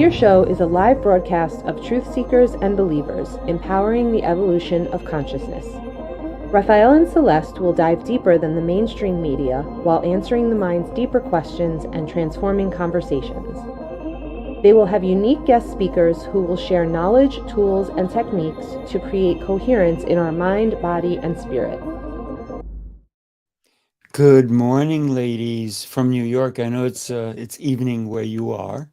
Queer Show is a live broadcast of truth seekers and believers, empowering the evolution of consciousness. Rafael and Celeste will dive deeper than the mainstream media while answering the mind's deeper questions and transforming conversations. They will have unique guest speakers who will share knowledge, tools, and techniques to create coherence in our mind, body, and spirit. Good morning, ladies from New York. I know it's evening where you are.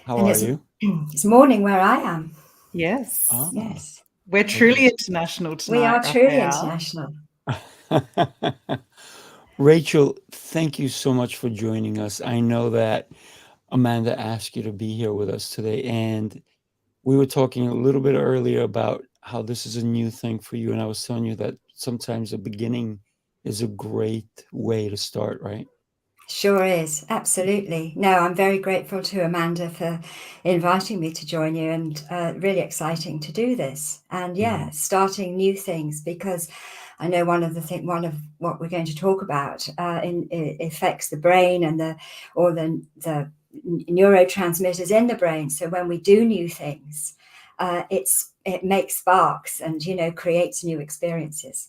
How are you? It's morning where I am. Yes. Ah. Yes. We're truly international tonight. We are truly Rafael. international. Rachel, thank you so much for joining us. I know that Amanda asked you to be here with us today, and we were talking a little bit earlier about how this is a new thing for you, and I was telling you that sometimes the beginning is a great way to start, right? Sure is. Absolutely. No, I'm very grateful to Amanda for inviting me to join you, and really exciting to do this. And starting new things, because I know one of what we're going to talk about it affects the brain and the neurotransmitters in the brain. So when we do new things, it makes sparks and, creates new experiences.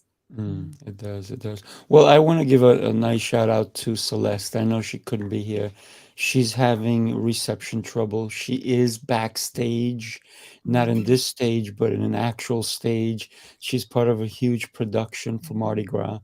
It does. Well, I want to give a nice shout out to Celeste. I know she couldn't be here. She's having reception trouble. She is backstage, not in this stage, but in an actual stage. She's part of a huge production for Mardi Gras.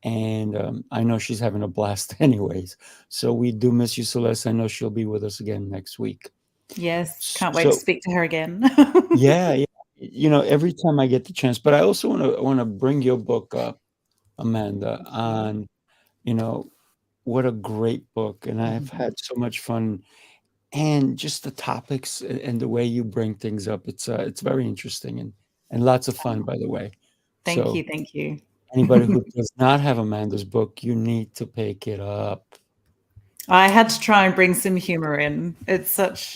And I know she's having a blast anyways. So we do miss you, Celeste. I know she'll be with us again next week. Yes, can't wait to speak to her again. Yeah. Every time I get the chance, but I also want to bring your book up, Amanda, on, what a great book. And I've had so much fun, and just the topics and the way you bring things up. It's very interesting and lots of fun, by the way. Thank you. Anybody who does not have Amanda's book, you need to pick it up. I had to try and bring some humor in. It's such,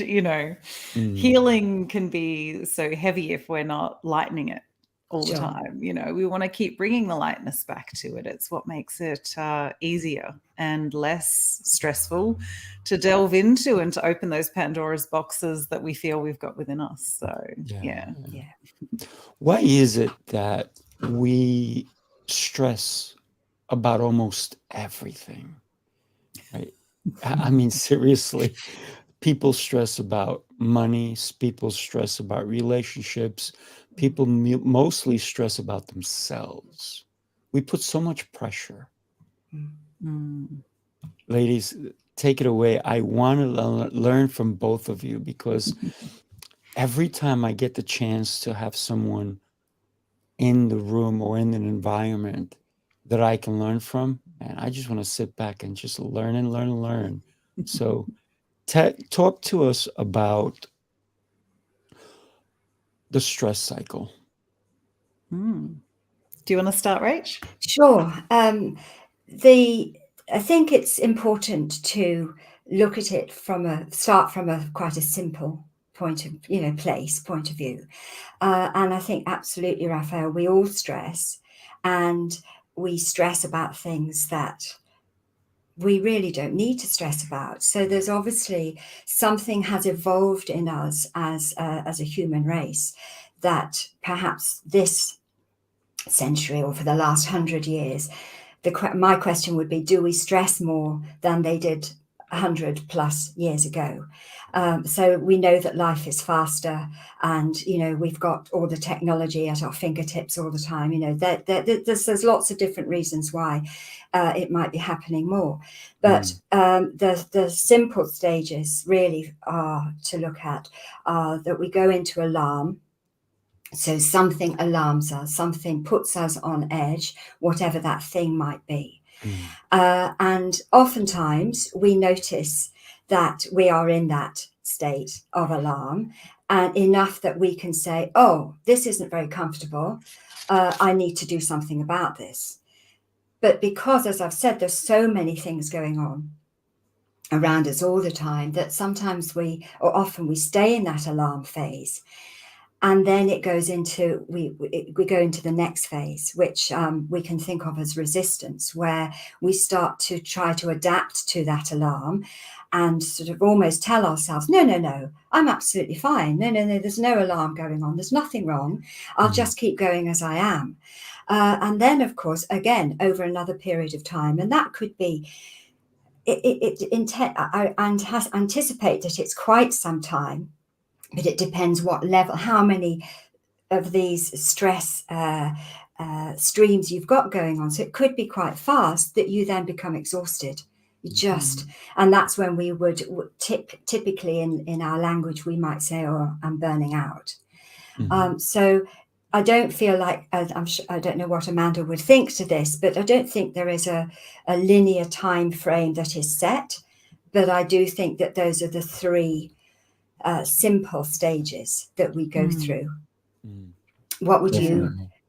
healing can be so heavy if we're not lightening it all the time. We want to keep bringing the lightness back to it. It's what makes it easier and less stressful to delve into and to open those Pandora's boxes that we feel we've got within us. So, yeah. Why is it that we stress about almost everything, right? I mean, seriously, people stress about money, people stress about relationships, people mostly stress about themselves. We put so much pressure. Ladies, take it away. I want to learn from both of you, because every time I get the chance to have someone in the room or in an environment that I can learn from, and I just want to sit back and just learn and learn and learn. So talk to us about the stress cycle. Do you want to start, Rach? Sure. I think it's important to look at it from quite a simple point of view. And I think absolutely, Raphael, we all stress, and we stress about things that we really don't need to stress about. So there's obviously something has evolved in us as a human race that perhaps this century or for the last 100 years, my question would be, do we stress more than they did 100 plus years ago? So we know that life is faster, and we've got all the technology at our fingertips all the time. There's lots of different reasons why it might be happening more, but the simple stages really are to look at that we go into alarm. So something alarms us, something puts us on edge, whatever that thing might be. And oftentimes we notice that we are in that state of alarm, and enough that we can say, oh, this isn't very comfortable. I need to do something about this. But because, as I've said, there's so many things going on around us all the time that sometimes often we stay in that alarm phase. And then it goes into, we go into the next phase, which we can think of as resistance, where we start to try to adapt to that alarm and sort of almost tell ourselves, no, no, no, I'm absolutely fine. No, no, no, there's no alarm going on. There's nothing wrong. I'll just keep going as I am. And then, of course, again, over another period of time, and that could be, I anticipate that it's quite some time, but it depends what level, how many of these stress streams you've got going on. So it could be quite fast that you then become exhausted. You just, and that's when we would typically in our language, we might say, oh, I'm burning out. So I don't feel like, I don't know what Amanda would think to this, but I don't think there is a linear time frame that is set. But I do think that those are the three simple stages that we go through. What would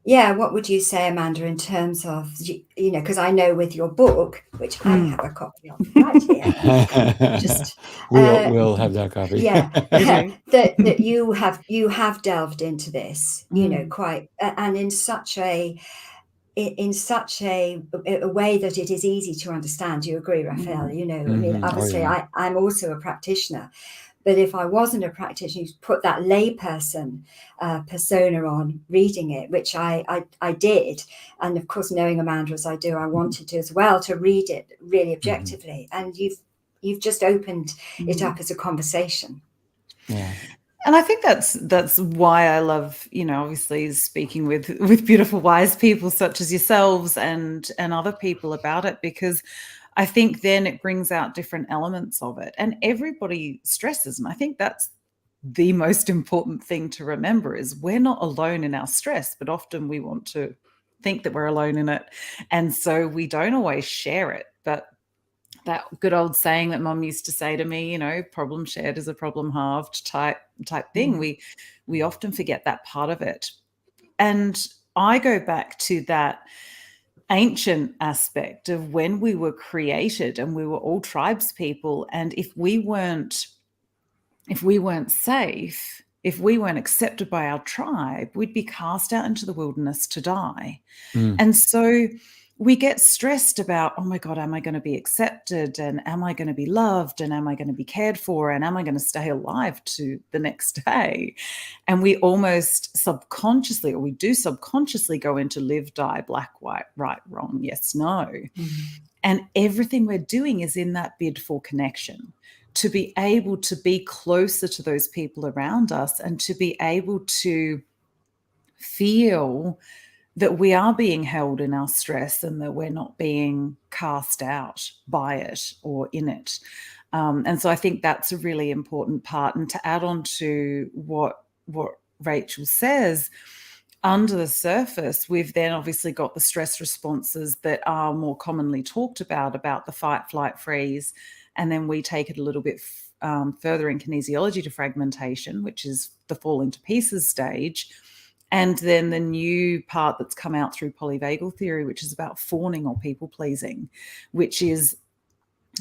what would you say, Amanda, in terms of, you know, because I know with your book, which I have a copy of right here, just we'll have that copy. that you have delved into this, you know, quite, and in such a way that it is easy to understand. Do you agree, Rafael? You know, I mean, obviously, I'm also a practitioner. But if I wasn't a practitioner, you put that layperson persona on reading it, which I did. And of course, knowing Amanda as I do, I wanted to as well to read it really objectively. And you've just opened it up as a conversation. Yeah. And I think that's why I love, you know, obviously speaking with beautiful, wise people such as yourselves and other people about it, because I think then it brings out different elements of it, and everybody stresses. And I think that's the most important thing to remember, is we're not alone in our stress, but often we want to think that we're alone in it. And so we don't always share it. But that good old saying that Mum used to say to me, you know, problem shared is a problem halved type thing. We often forget that part of it. And I go back to that ancient aspect of when we were created and we were all tribes people, and if we weren't safe, if we weren't accepted by our tribe, we'd be cast out into the wilderness to die. And so we get stressed about, oh my God, am I going to be accepted, and am I going to be loved, and am I going to be cared for, and am I going to stay alive to the next day? And we almost subconsciously, or we do subconsciously, go into live, die, black, white, right, wrong, yes, no. And everything we're doing is in that bid for connection, to be able to be closer to those people around us and to be able to feel that we are being held in our stress and that we're not being cast out by it or in it. And so I think that's a really important part. And to add on to what Rachel says, under the surface, we've then obviously got the stress responses that are more commonly talked about the fight, flight, freeze. And then we take it a little bit further in kinesiology to fragmentation, which is the falling to pieces stage. And then the new part that's come out through polyvagal theory, which is about fawning or people pleasing, which is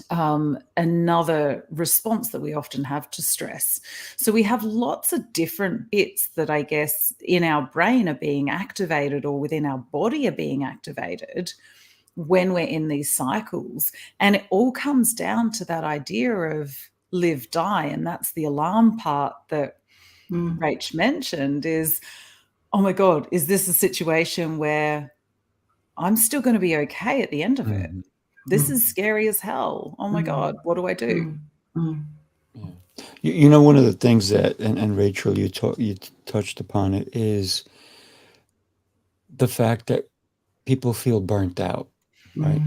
another response that we often have to stress. So we have lots of different bits that I guess in our brain are being activated, or within our body are being activated when we're in these cycles. And it all comes down to that idea of live, die. And that's the alarm part that Rach mentioned, is, oh my God, is this a situation where I'm still going to be okay at the end of it? This is scary as hell. Oh my God, what do I do? Yeah. You know, one of the things that, and Rachel, you touched upon it, is the fact that people feel burnt out, right?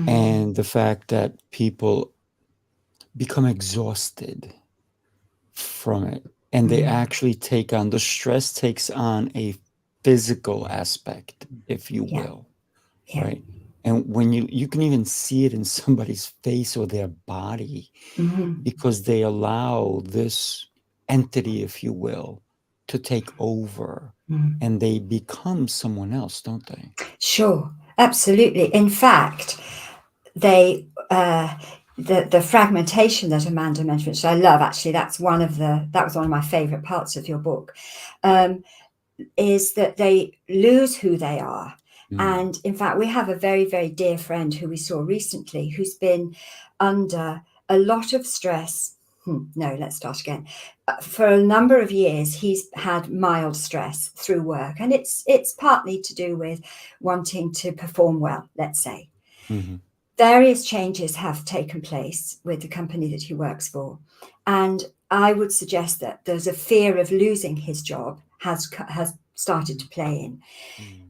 And the fact that people become exhausted from it. And they actually take on, the stress takes on a physical aspect, if you will, right? And when you can even see it in somebody's face or their body, because they allow this entity, if you will, to take over, and they become someone else, don't they? Sure, absolutely. In fact, they the fragmentation that Amanda mentioned, which I love, actually, that was one of my favorite parts of your book, is that they lose who they are. And in fact, we have a very, very dear friend who we saw recently who's been under a lot of stress. No, let's start again. For a number of years, he's had mild stress through work, and it's partly to do with wanting to perform well, let's say. Various changes have taken place with the company that he works for, and I would suggest that there's a fear of losing his job has started to play in.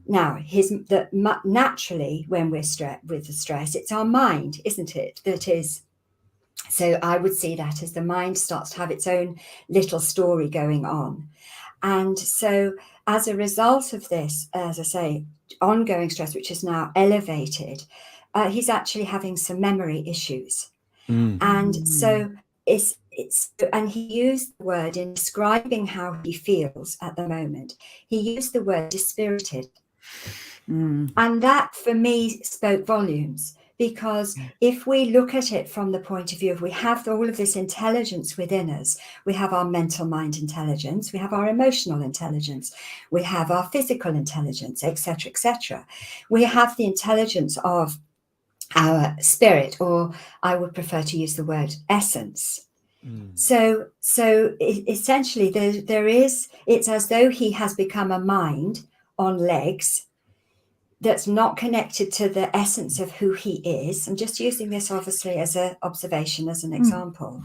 Now, naturally, when we're with the stress, it's our mind, isn't it, that is. So I would see that as the mind starts to have its own little story going on. And so as a result of this, as I say, ongoing stress, which is now elevated, he's actually having some memory issues. And so and he used the word in describing how he feels at the moment. He used the word dispirited. And that for me spoke volumes, because if we look at it from the point of view of we have all of this intelligence within us, we have our mental mind intelligence, we have our emotional intelligence, we have our physical intelligence, etc., etc. We have the intelligence of our spirit, or I would prefer to use the word essence. So essentially it's as though he has become a mind on legs that's not connected to the essence of who he is. I'm just using this obviously as an observation, as an example,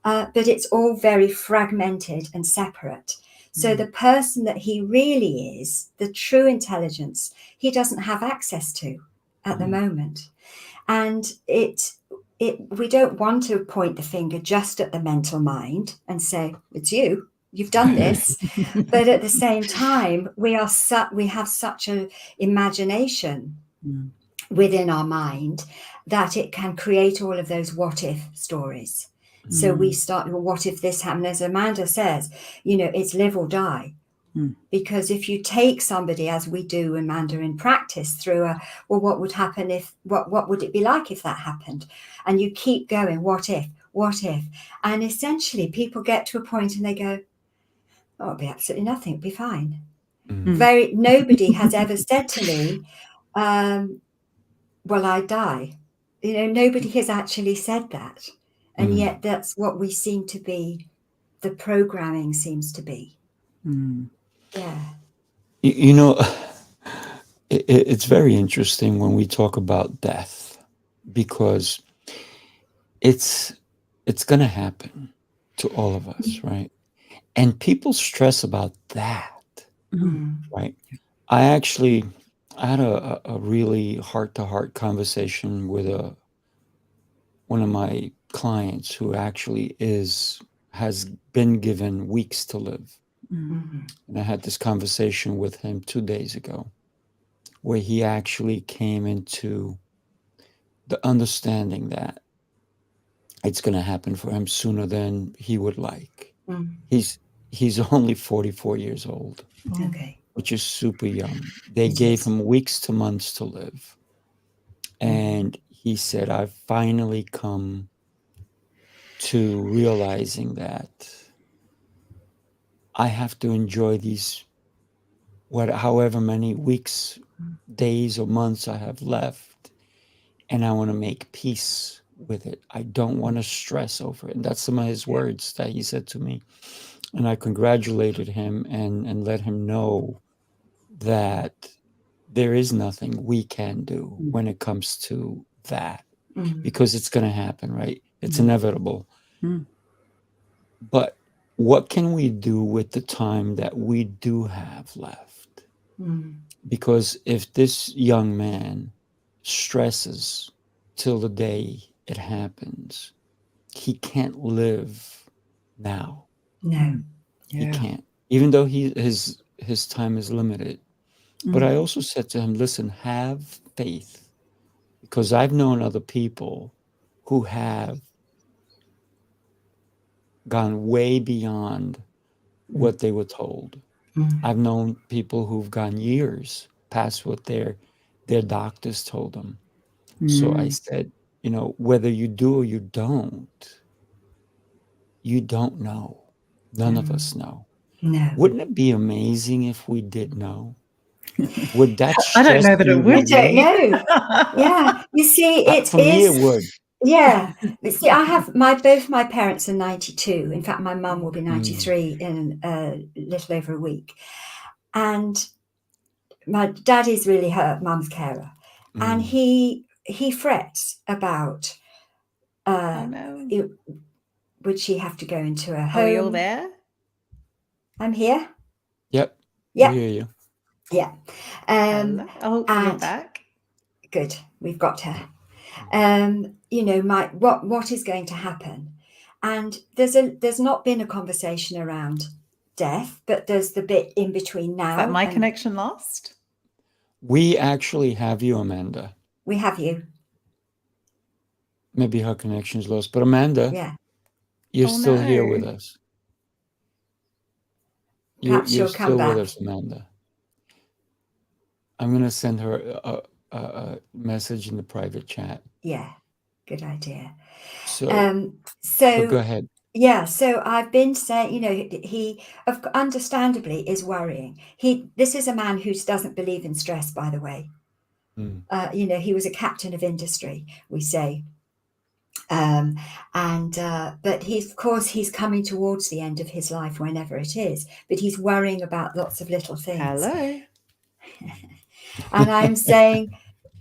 but it's all very fragmented and separate. So the person that he really is, the true intelligence, he doesn't have access to at the moment. And we don't want to point the finger just at the mental mind and say, it's you've done this. But at the same time, we have such an imagination within our mind that it can create all of those what if stories. So we start, well, what if this happened? As Amanda says, it's live or die. Because if you take somebody, as we do, Amanda, in practice through what would happen if, what would it be like if that happened? And you keep going, what if? And essentially people get to a point and they go, oh, it'll be absolutely nothing, it'll be fine. Nobody has ever said to me, well, I die. Nobody has actually said that. And yet that's what we seem to be, the programming seems to be. Yeah. It's very interesting when we talk about death, because it's going to happen to all of us, right? And people stress about that, right? I had a really heart-to-heart conversation with one of my clients who actually has been given weeks to live. And I had this conversation with him 2 days ago, where he actually came into the understanding that it's going to happen for him sooner than he would like. He's only 44 years old, which is super young. They gave him weeks to months to live. And he said, I've finally come to realizing that I have to enjoy these, however many weeks, days or months I have left, and I want to make peace with it. I don't want to stress over it. And that's some of his words that he said to me. And I congratulated him and let him know that there is nothing we can do when it comes to that, because it's going to happen, right? It's inevitable. But what can we do with the time that we do have left? Because if this young man stresses till the day it happens, he can't live now. No. He can't, even though his time is limited. But I also said to him, listen, have faith, because I've known other people who have gone way beyond what they were told. I've known people who've gone years past what their doctors told them. So I said, you know, whether you do or you don't know. None of us know. No. Wouldn't it be amazing if we did know? Would that I don't stress know that you it would I don't relief? know. Yeah. You see, it For me, it is. would. Yeah. But see, I have both my parents are 92. In fact, my mum will be 93 in a little over a week. And my dad is really her mum's carer. And he frets about Oh no. would she have to go into a Are home? we all there? I'm here. Yep. Yep. We hear you. Yeah. Hello. Oh, you're and back. good. We've got her. You know, what is going to happen? And there's not been a conversation around death, but there's the bit in between now. Is that my and connection lost? We actually have you, Amanda. we have you. Maybe her connection's lost, but Amanda, Yeah. you're Oh, still here no. with us. Perhaps You're she'll come still with back. us, Amanda. I'm going to send her a message in the private chat. Yeah. Good idea. So, So go ahead. yeah, so I've been saying, you know, he understandably is worrying. This is a man who doesn't believe in stress, by the way. You know, he was a captain of industry, we say. But of course, he's coming towards the end of his life, whenever it is, but he's worrying about lots of little things. Hello. And I'm saying,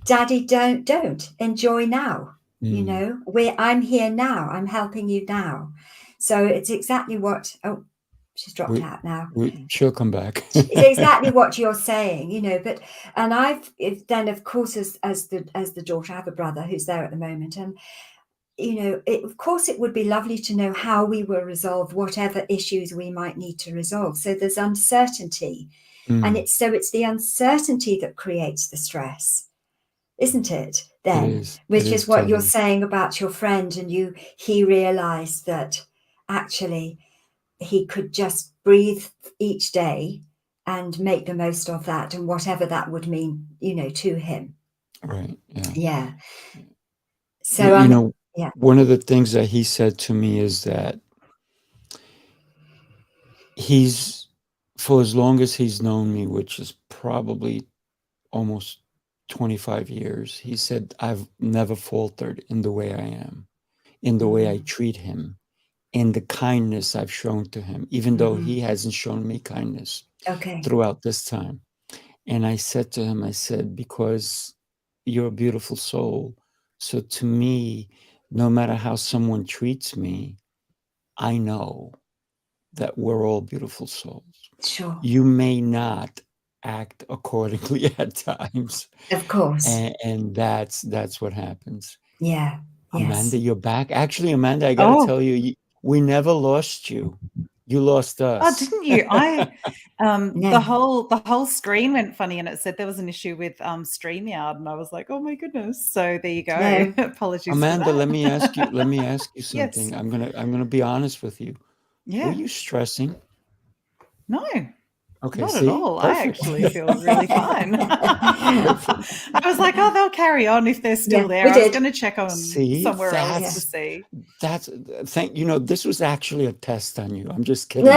Daddy, don't enjoy now. You know, I'm here now. I'm helping you now. So it's exactly what, oh, she's dropped out now. She'll come back. It's exactly what you're saying, you know, and I've then, of course, as the daughter, I have a brother who's there at the moment. And, you know, of course, it would be lovely to know how we will resolve whatever issues we might need to resolve. So there's uncertainty. And it's the uncertainty that creates the stress, isn't it? Then, It is. which It is is what totally. you're saying about your friend, and he realized that actually he could just breathe each day and make the most of that, and whatever that would mean, you know, to him. Right. Yeah. Yeah. So you know, yeah. one of the things that he said to me is that for as long as he's known me, which is probably almost 25 years, he said, I've never faltered in the way I am, in the way I treat him, in the kindness I've shown to him, even though he hasn't shown me kindness throughout this time. And I said to him, I said, because you're a beautiful soul. So to me, no matter how someone treats me, I know that we're all beautiful souls. Sure. You may not act accordingly at times. Of course. And that's what happens. Yeah. Amanda, you're back. Actually, Amanda, I got to tell you, we never lost you. You lost us. Oh, didn't you? No. The whole screen went funny, and it said there was an issue with StreamYard, and I was like, oh my goodness. So there you go. No. Apologies, Amanda. for that. Let me ask you something. Yes. I'm gonna be honest with you. Yeah. Were you stressing? No. Okay, Not see? at all. Perfect. I actually feel really fine. I was like, oh, they'll carry on if they're still there. I was going to check on somewhere else to see. This was actually a test on you. I'm just kidding.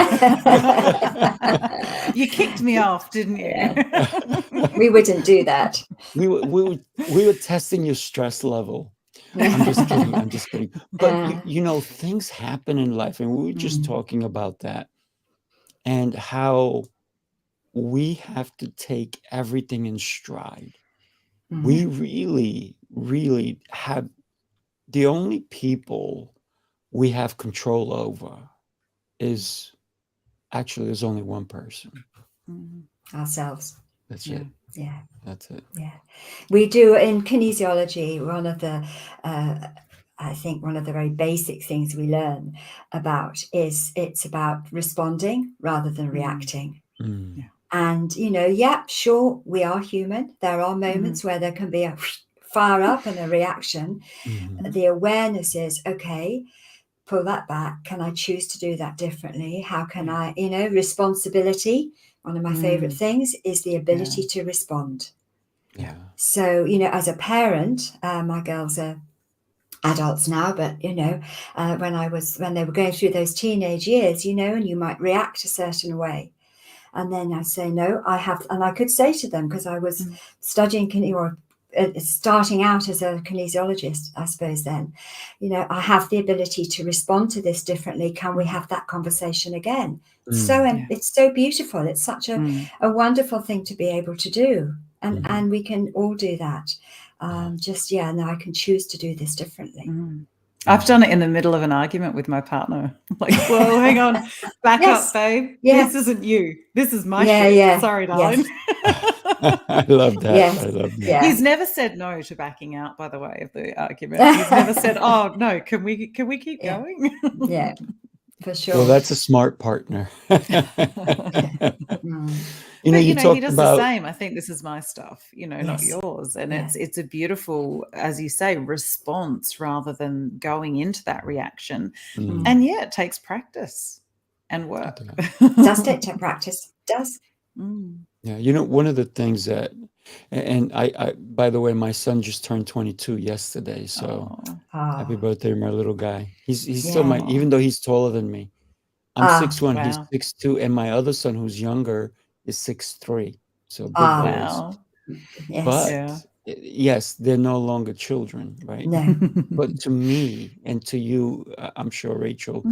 You kicked me off, didn't you? Yeah. We wouldn't do that. We were testing your stress level. I'm just kidding. But you know, things happen in life, and we were just talking about that, and how we have to take everything in stride. We really, really have the only people we have control over is actually there's only one person. Ourselves. That's it. Yeah. That's it. Yeah. We do in kinesiology, one of the I think one of the very basic things we learn about is it's about responding rather than reacting. Yeah. And, you know, yeah, sure, we are human. There are moments where there can be a fire up and a reaction. The awareness is, okay, pull that back. Can I choose to do that differently? How can I, you know, responsibility. One of my favorite things is the ability to respond. Yeah. So, you know, as a parent, my girls are adults now, but when they were going through those teenage years, and you might react a certain way. And then I say, no, and I could say to them, because I was studying starting out as a kinesiologist, I suppose then, I have the ability to respond to this differently. Can we have that conversation again? It's so beautiful. It's such a wonderful thing to be able to do. And we can all do that. Now I can choose to do this differently. I've done it in the middle of an argument with my partner. Like, whoa, hang on, back up, babe. This isn't you. This is my shit. Sorry, darling. I love that. Yes. I love that. Yeah. He's never said no to backing out, by the way, of the argument. He's never said, "Oh no, can we keep going?" Yeah, for sure. Well, that's a smart partner. He talked does about the same. I think this is my stuff, not yours. And it's a beautiful, as you say, response rather than going into that reaction. And it takes practice and work. It does take practice. It does. Yeah, one of the things that, and I by the way, my son just turned 22 yesterday, so happy birthday, my little guy. He's still even though he's taller than me. I'm 6'1", he's 6'2", and my other son, who's younger, is 6'3", so big boys. Wow. Yes. But yes, they're no longer children, right? No. But to me and to you, I'm sure, Rachel,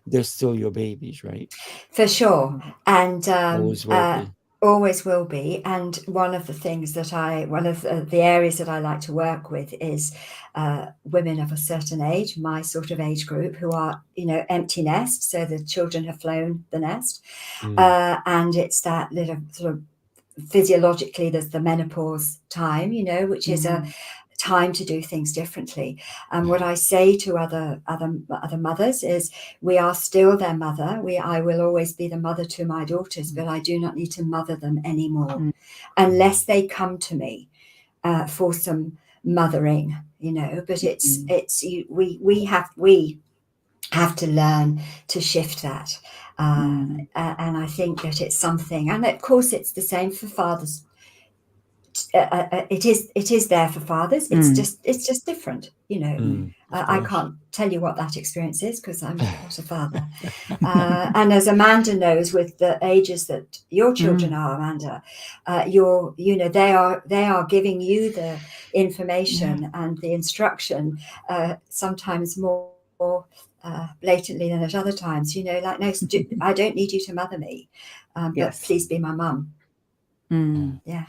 they're still your babies, right? For sure. And Always will be. Always will be. And one of the things one of the areas that I like to work with is women of a certain age, my sort of age group, who are, empty nest. So the children have flown the nest. And it's that little sort of physiologically, there's the menopause time, which is a time to do things differently. And what I say to other mothers is, we are still their mother. I will always be the mother to my daughters, but I do not need to mother them anymore unless they come to me for some mothering, but we have to learn to shift that. And I think that it's something, and of course it's the same for fathers. It is there for fathers. It's just different, I can't tell you what that experience is because I'm not a father. And as Amanda knows, with the ages that your children are, Amanda, they are giving you the information and the instruction sometimes more blatantly than at other times. Like, no, I don't need you to mother me, but please be my mum. Yeah.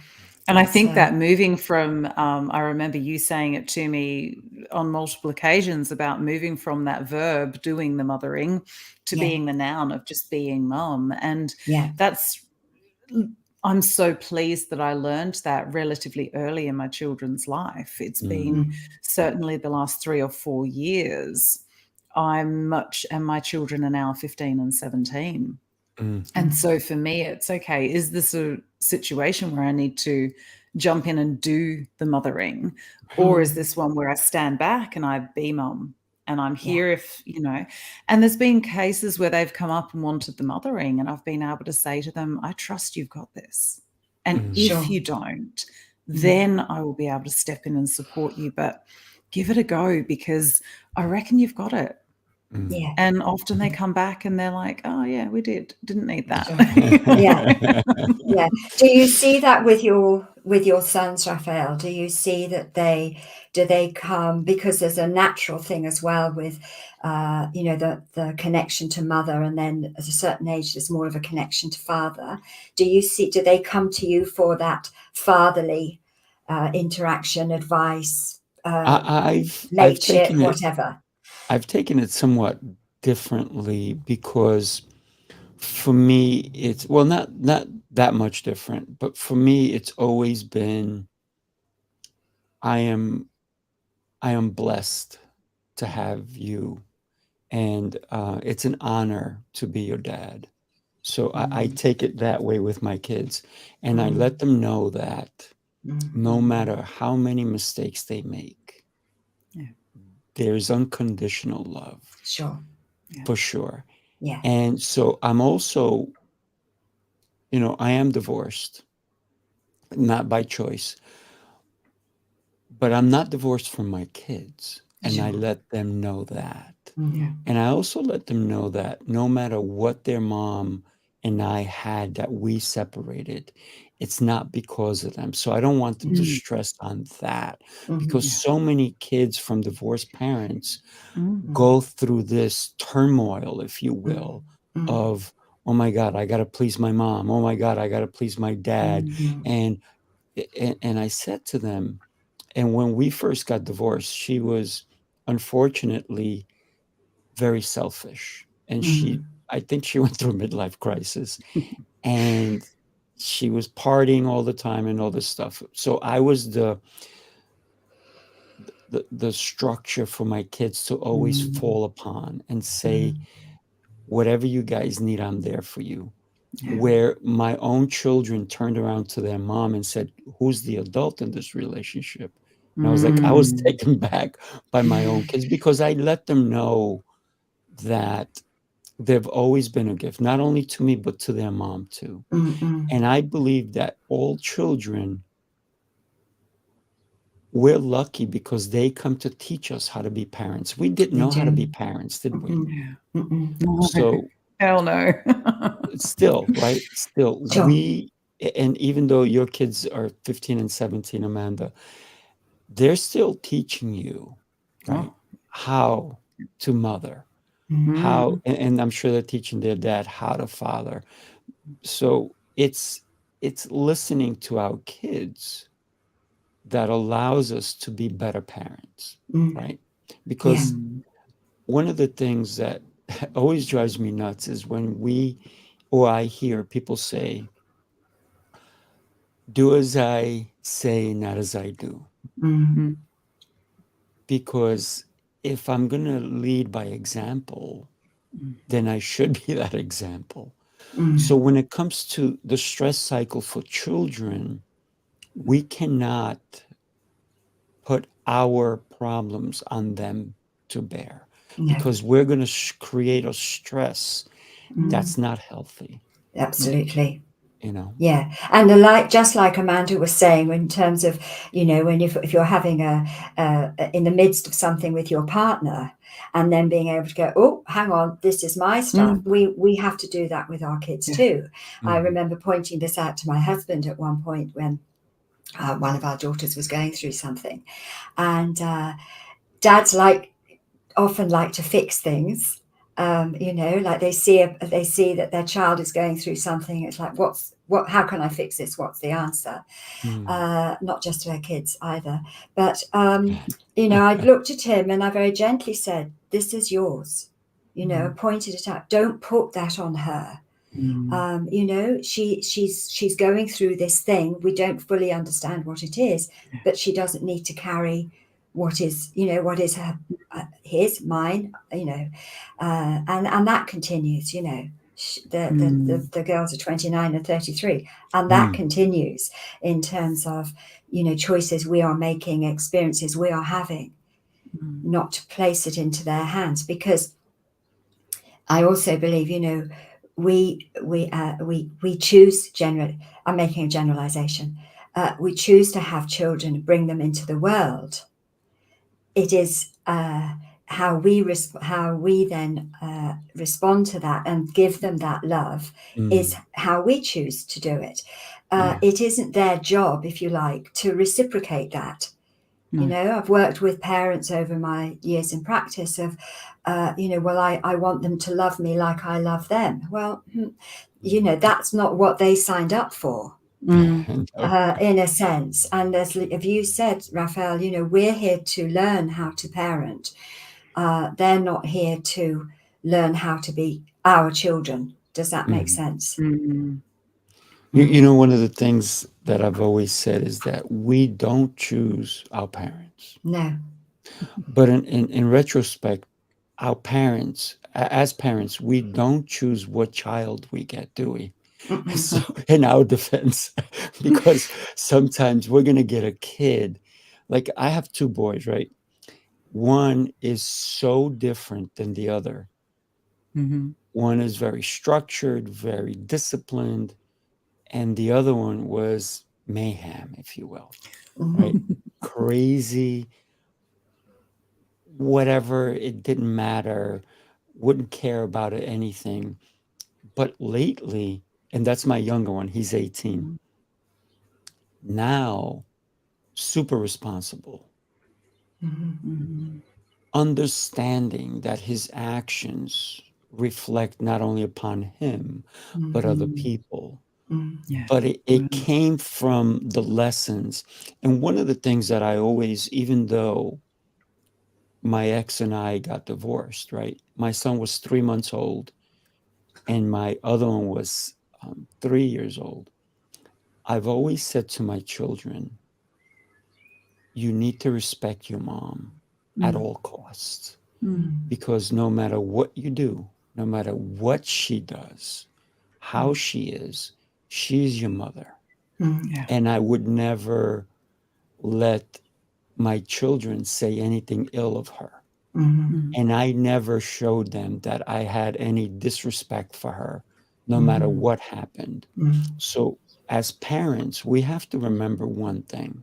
And I think that moving from, I remember you saying it to me on multiple occasions about moving from that verb, doing the mothering, to being the noun of just being mum. And I'm so pleased that I learned that relatively early in my children's life. It's been certainly the last 3 or 4 years. And my children are now 15 and 17. And so for me, it's okay. Is this a situation where I need to jump in and do the mothering? Or is this one where I stand back and I be mum and I'm here if, and there's been cases where they've come up and wanted the mothering and I've been able to say to them, I trust you've got this. And if you don't, then I will be able to step in and support you. But give it a go because I reckon you've got it. Yeah. And often they come back and they're like, oh yeah, we didn't need that. Yeah. Do you see that with your sons, Rafael? Do you see that they come because there's a natural thing as well with the connection to mother, and then at a certain age there's more of a connection to father. Do they come to you for that fatherly interaction, advice, mateship, whatever? I've taken it somewhat differently because for me it's not that much different, but for me it's always been I am blessed to have you, and it's an honor to be your dad. So I take it that way with my kids, and I let them know that no matter how many mistakes they make, there's unconditional love. Sure. For sure. Yeah. And so I'm also, I am divorced, not by choice, but I'm not divorced from my kids. And I Sure. let them know that. Mhm. And I also let them know that no matter what their mom and I had that we separated, it's not because of them. So I don't want them to Mm. stress on that, Mhm. because Yeah. so many kids from divorced parents Mm. go through this turmoil, if you Mm. will, Mm. of, oh my God, I got to please my mom. Oh my God, I got to please my dad. Mhm. And I said to them, and when we first got divorced, she was unfortunately very selfish. And Mhm. I think she went through a midlife crisis, and she was partying all the time and all this stuff. So I was the structure for my kids to always Mm. fall upon and say, whatever you guys need, I'm there for you. Yeah. Where my own children turned around to their mom and said, who's the adult in this relationship? And I was like, I was Mm. taken back by my own kids, because I let them know that they've always been a gift, not only to me, but to their mom too. Mm. And I believe that all children, we're lucky because they come to teach us how to be parents. We didn't They know how to be do. parents, did we? Mhm. Yeah. Mm-mm. No. So Hell no. still, right? Still, Sure. and even though your kids are 15 and 17, Amanda, they're still teaching you, right, Oh. how to mother, Mm. how, Mm. and I'm sure they're teaching their dad how to father. So it's listening to our kids that allows us to be better parents, Mm. right? Yeah. Because Mm. one of the things that always drives me nuts is when I hear people say, do as I say, not as I do. Mm. Mm. Because if I'm going to lead by example, Mm. then I should be that example. Mm. So when it comes to the stress cycle for children, we cannot put our problems on them to bear, No. because we're going to create a stress Mm. that's not healthy, Absolutely. you know? Yeah, and just like Amanda was saying, in terms of, when if you're having in the midst of something with your partner, and then being able to go, oh, hang on, this is my stuff. Mm. We have to do that with our kids Yeah. too. I Mhm. remember pointing this out to my husband at one point when one of our daughters was going through something, and dads often like to fix things. Like they see that their child is going through something. It's like, how can I fix this? What's the answer? Mm. Not just to their kids either. But, I looked at him and I very gently said, this is yours, pointed it out. Don't put that on her. Mm. She's going through this thing. We don't fully understand what it is, but she doesn't need to carry what is her, mine, and that continues, Mm. the girls are 29 and 33, and that Mm. continues in terms of, choices we are making, experiences we are having, Mm. not to place it into their hands. Because I also believe, we choose I'm making a generalization. We choose to have children, bring them into the world. It is how we then respond to that and give them that love is how we choose to do it. Yeah. It isn't their job, if you like, to reciprocate that. No. I've worked with parents over my years in practice of, well, I want them to love me like I love them. Well, that's not what they signed up for. Mm. No. In a sense. And as you said, Rafael, we're here to learn how to parent. They're not here to learn how to be our children. Does that make sense? Mm. You know, one of the things that I've always said is that we don't choose our parents. No. But in retrospect, our parents, as parents, we don't choose what child we get, do we? So in our defense, because sometimes we're going to get a kid. Like I have two boys, right? One is so different than the other. Mm-hmm. One is very structured, very disciplined, and the other one was mayhem, if you will, right? Crazy, whatever, it didn't matter, wouldn't care about it, anything. But lately, and that's my younger one, he's 18. Now, super responsible, understanding that his actions reflect not only upon him, but other people. Yeah. But it came from the lessons. And one of the things that I always, even though my ex and I got divorced, right? My son was 3 months old, and my other one was 3 years old. I've always said to my children, you need to respect your mom at all costs, because no matter what you do, no matter what she does, how she is, she's your mother. Yeah. And I would never let my children say anything ill of her. And I never showed them that I had any disrespect for her, no matter what happened. So as parents, we have to remember one thing,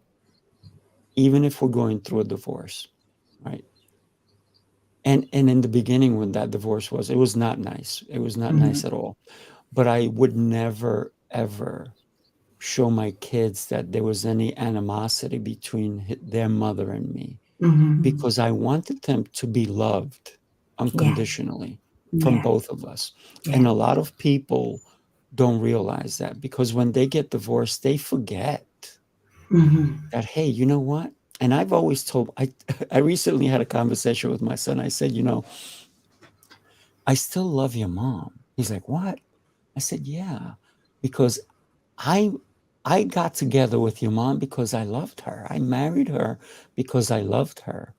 even if we're going through a divorce, right? And in the beginning, when that divorce was, it was not nice. It was not nice at all. But I would never, ever show my kids that there was any animosity between their mother and me, because I wanted them to be loved unconditionally from Yeah. both of us. Yeah. And a lot of people don't realize that, because when they get divorced, they forget that, hey, you know what? And I've always told, I recently had a conversation with my son. I said, I still love your mom. He's like, what? I said, yeah, because I I got together with your mom because I loved her. I married her because I loved her.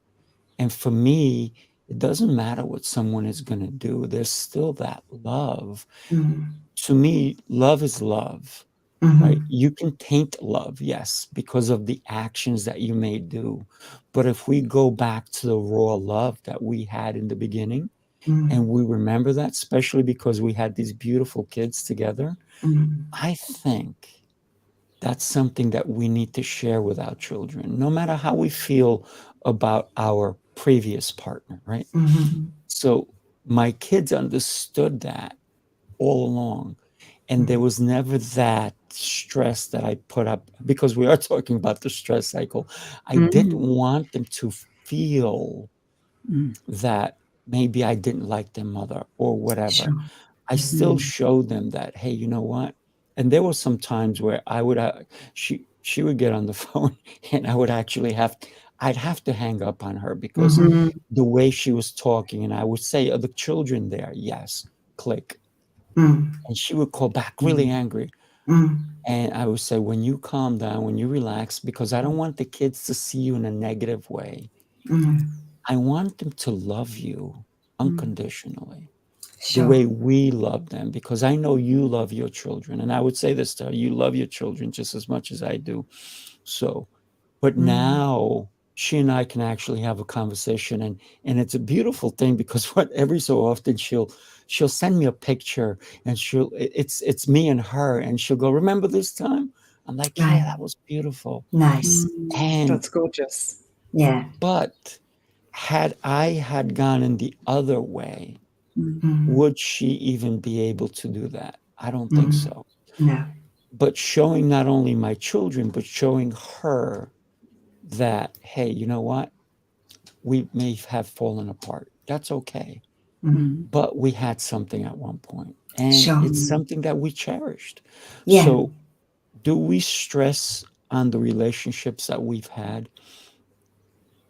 And for me, it doesn't matter what someone is going to do. There's still that love. To me, love is love, right? You can taint love, yes, because of the actions that you may do. But if we go back to the raw love that we had in the beginning, and we remember that, especially because we had these beautiful kids together, I think that's something that we need to share with our children, no matter how we feel about our previous partner, right? So my kids understood that all along. And there was never that stress that I put up, because we are talking about the stress cycle. I didn't want them to feel that maybe I didn't like their mother or whatever. Sure. I still showed them that, hey, you know what? And there were some times where I would, she would get on the phone, and I would actually I'd have to hang up on her, because the way she was talking, and I would say, are the children there? Yes, click. And she would call back really angry. And I would say, when you calm down, when you relax, because I don't want the kids to see you in a negative way. I want them to love you unconditionally, the Sure. way we love them, because I know you love your children. And I would say this to her, you love your children just as much as I do. So, but now she and I can actually have a conversation, and it's a beautiful thing, because every so often she'll send me a picture, and it's me and her, and she'll go, remember this time? I'm like, yeah, Right. that was beautiful. Nice. And That's gorgeous. Yeah. but had I had gone in the other way, Mm. would she even be able to do that? I don't think so. No. But showing not only my children, but showing her that, hey, you know what? We may have fallen apart. That's okay. But we had something at one point, and Sure. it's something that we cherished. Yeah. So do we stress on the relationships that we've had?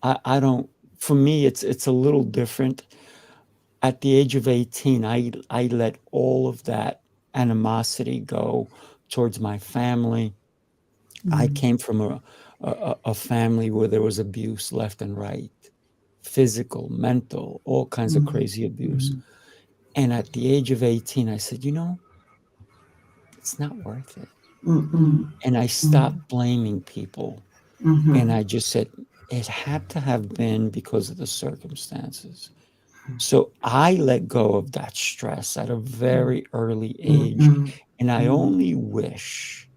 I don't. For me, it's a little different. At the age of 18, I let all of that animosity go towards my family. I came from a family where there was abuse left and right, physical, mental, all kinds of crazy abuse. And at the age of 18, I said, it's not worth it. And I stopped blaming people. And I just said, it had to have been because of the circumstances. So I let go of that stress at a very early age. And I only wish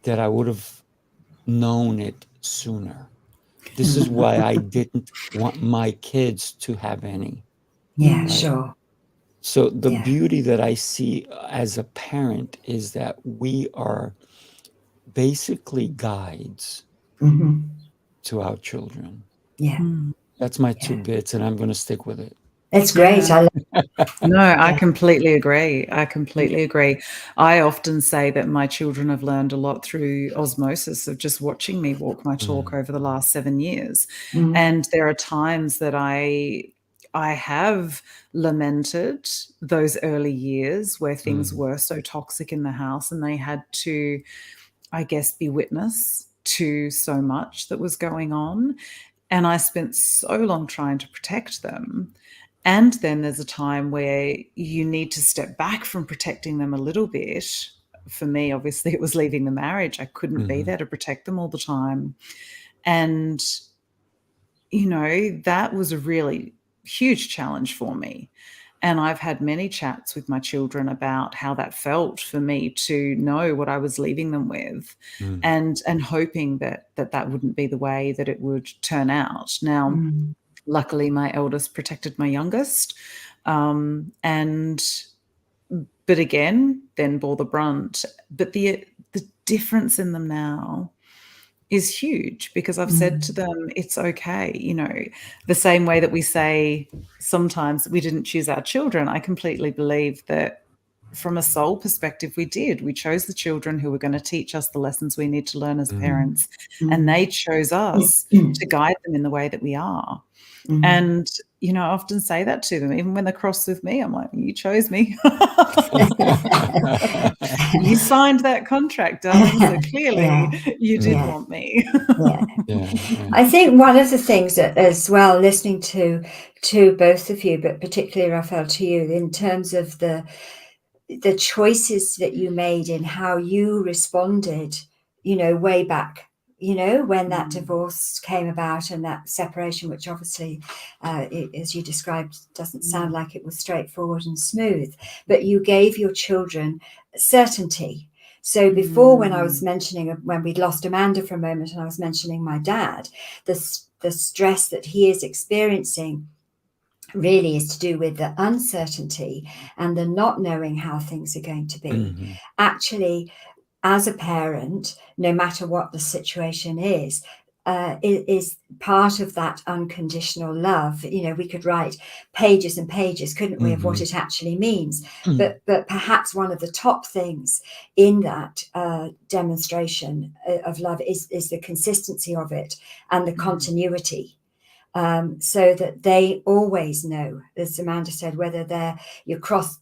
that I would have known it sooner. This is why I didn't want my kids to have any. Yeah, Right? sure. So the Yeah. beauty that I see as a parent is that we are basically guides Mhm. to our children. Yeah. That's my 2 Yeah. bits, and I'm going to stick with it. It's great. Yeah. I love No, I Yeah. completely agree. I completely agree. I often say that my children have learned a lot through osmosis of just watching me walk my talk over the last 7 years. Mm. And there are times that I have lamented those early years where things were so toxic in the house, and they had to, I guess, be witness to so much that was going on. And I spent so long trying to protect them. And then there's a time where you need to step back from protecting them a little bit. For me, obviously, it was leaving the marriage. I couldn't be there to protect them all the time. And, you know, that was a really huge challenge for me. And I've had many chats with my children about how that felt for me to know what I was leaving them with, and hoping that wouldn't be the way that it would turn out. Now, luckily, my eldest protected my youngest, but again, then bore the brunt. But the difference in them now is huge, because I've said to them, it's okay. You know, the same way that we say sometimes we didn't choose our children, I completely believe that from a soul perspective, we did. We chose the children who were going to teach us the lessons we need to learn as parents, and they chose us to guide them in the way that we are. And, you know, I often say that to them, even when they're cross with me. I'm like, you chose me. You signed that contract, darling, so clearly you did want me. I think one of the things that, as well, listening to both of you, but particularly Rafael, to you, in terms of the choices that you made in how you responded, you know, way back, you know, when that divorce came about and that separation, which obviously, as you described, doesn't sound like it was straightforward and smooth, but you gave your children certainty. So before, when I was mentioning, when we'd lost Amanda for a moment, and I was mentioning my dad, the stress that he is experiencing really is to do with the uncertainty and the not knowing how things are going to be. Actually, as a parent, no matter what the situation is part of that unconditional love. You know, we could write pages and pages, couldn't we, of what it actually means. But perhaps one of the top things in that demonstration of love is the consistency of it and the continuity. So that they always know, as Amanda said, whether they're cross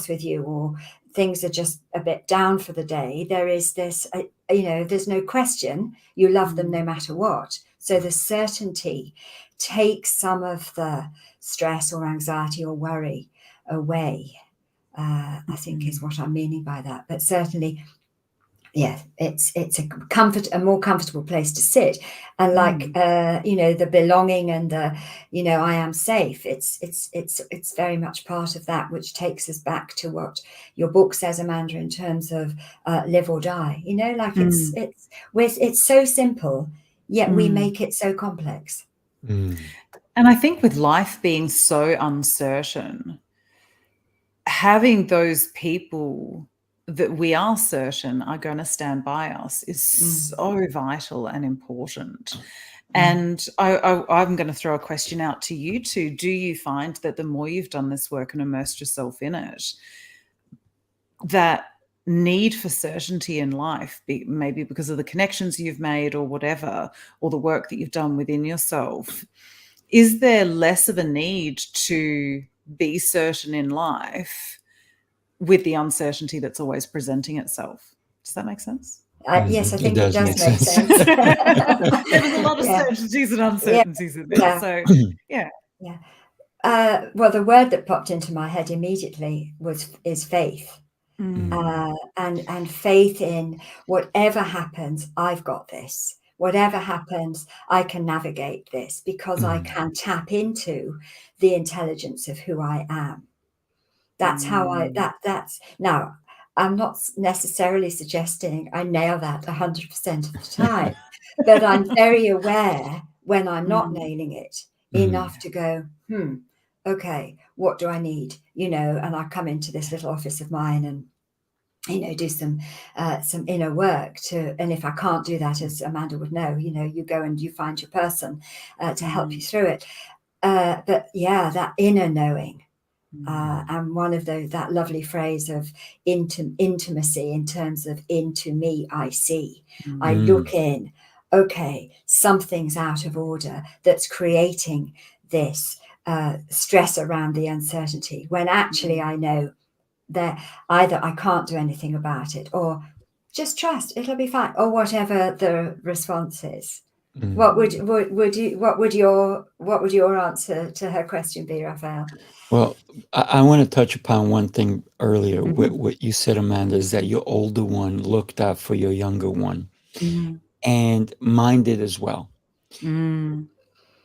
with you or things are just a bit down for the day, there is this, you know, there's no question, you love them no matter what. So the certainty takes some of the stress or anxiety or worry away, I think is what I'm meaning by that. But certainly, yeah, it's a more comfortable place to sit, and like you know, the belonging and the, you know, I am safe. It's very much part of that, which takes us back to what your book says, Amanda, in terms of live or die. You know, like it's so simple, yet we make it so complex. And I think with life being so uncertain, having those people that we are certain are going to stand by us is so vital and important. And I'm going to throw a question out to you two. Do you find that the more you've done this work and immersed yourself in it, that need for certainty in life, maybe because of the connections you've made or whatever, or the work that you've done within yourself, is there less of a need to be certain in life with the uncertainty that's always presenting itself? Does that make sense? Yes, I think it does make sense. There's a lot of certainties and uncertainties in there. So, well, the word that popped into my head immediately is faith. And faith in whatever happens, I've got this. Whatever happens, I can navigate this, because I can tap into the intelligence of who I am. That's how that's now, I'm not necessarily suggesting I nail that 100% of the time, but I'm very aware when I'm not nailing it, enough to go, okay, what do I need? You know, and I come into this little office of mine and, you know, do some inner work and if I can't do that, as Amanda would know, you know, you go and you find your person to help you through it. But yeah, that inner knowing. And one of that lovely phrase of intimacy in terms of into me, I see. I look in, okay, something's out of order that's creating this stress around the uncertainty, when actually I know that either I can't do anything about it, or just trust it'll be fine, or whatever the response is. What would your answer to her question be, Raphael? Well, I want to touch upon one thing earlier. What you said, Amanda, is that your older one looked out for your younger one, and mine did as well.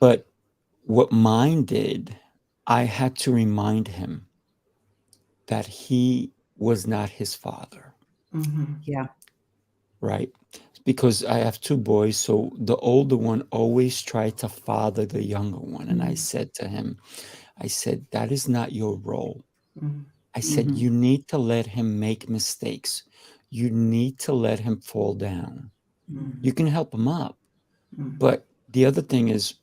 But what mine did, I had to remind him that he was not his father. Yeah. Right? Because I have two boys, so the older one always tried to father the younger one. And I said to him, I said, that is not your role. I said, you need to let him make mistakes. You need to let him fall down. You can help him up. But the other thing is,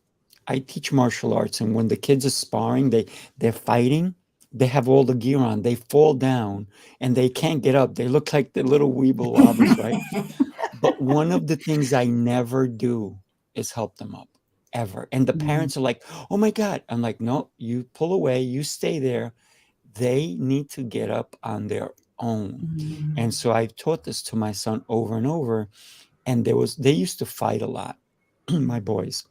I teach martial arts, and when the kids are sparring, they're fighting, they have all the gear on, they fall down and they can't get up. They look like the little weeble wobbles, right? But one of the things I never do is help them up, ever. And the parents are like, oh my God. I'm like, no, you pull away, you stay there. They need to get up on their own. And so I've taught this to my son over and over. And they used to fight a lot, my boys.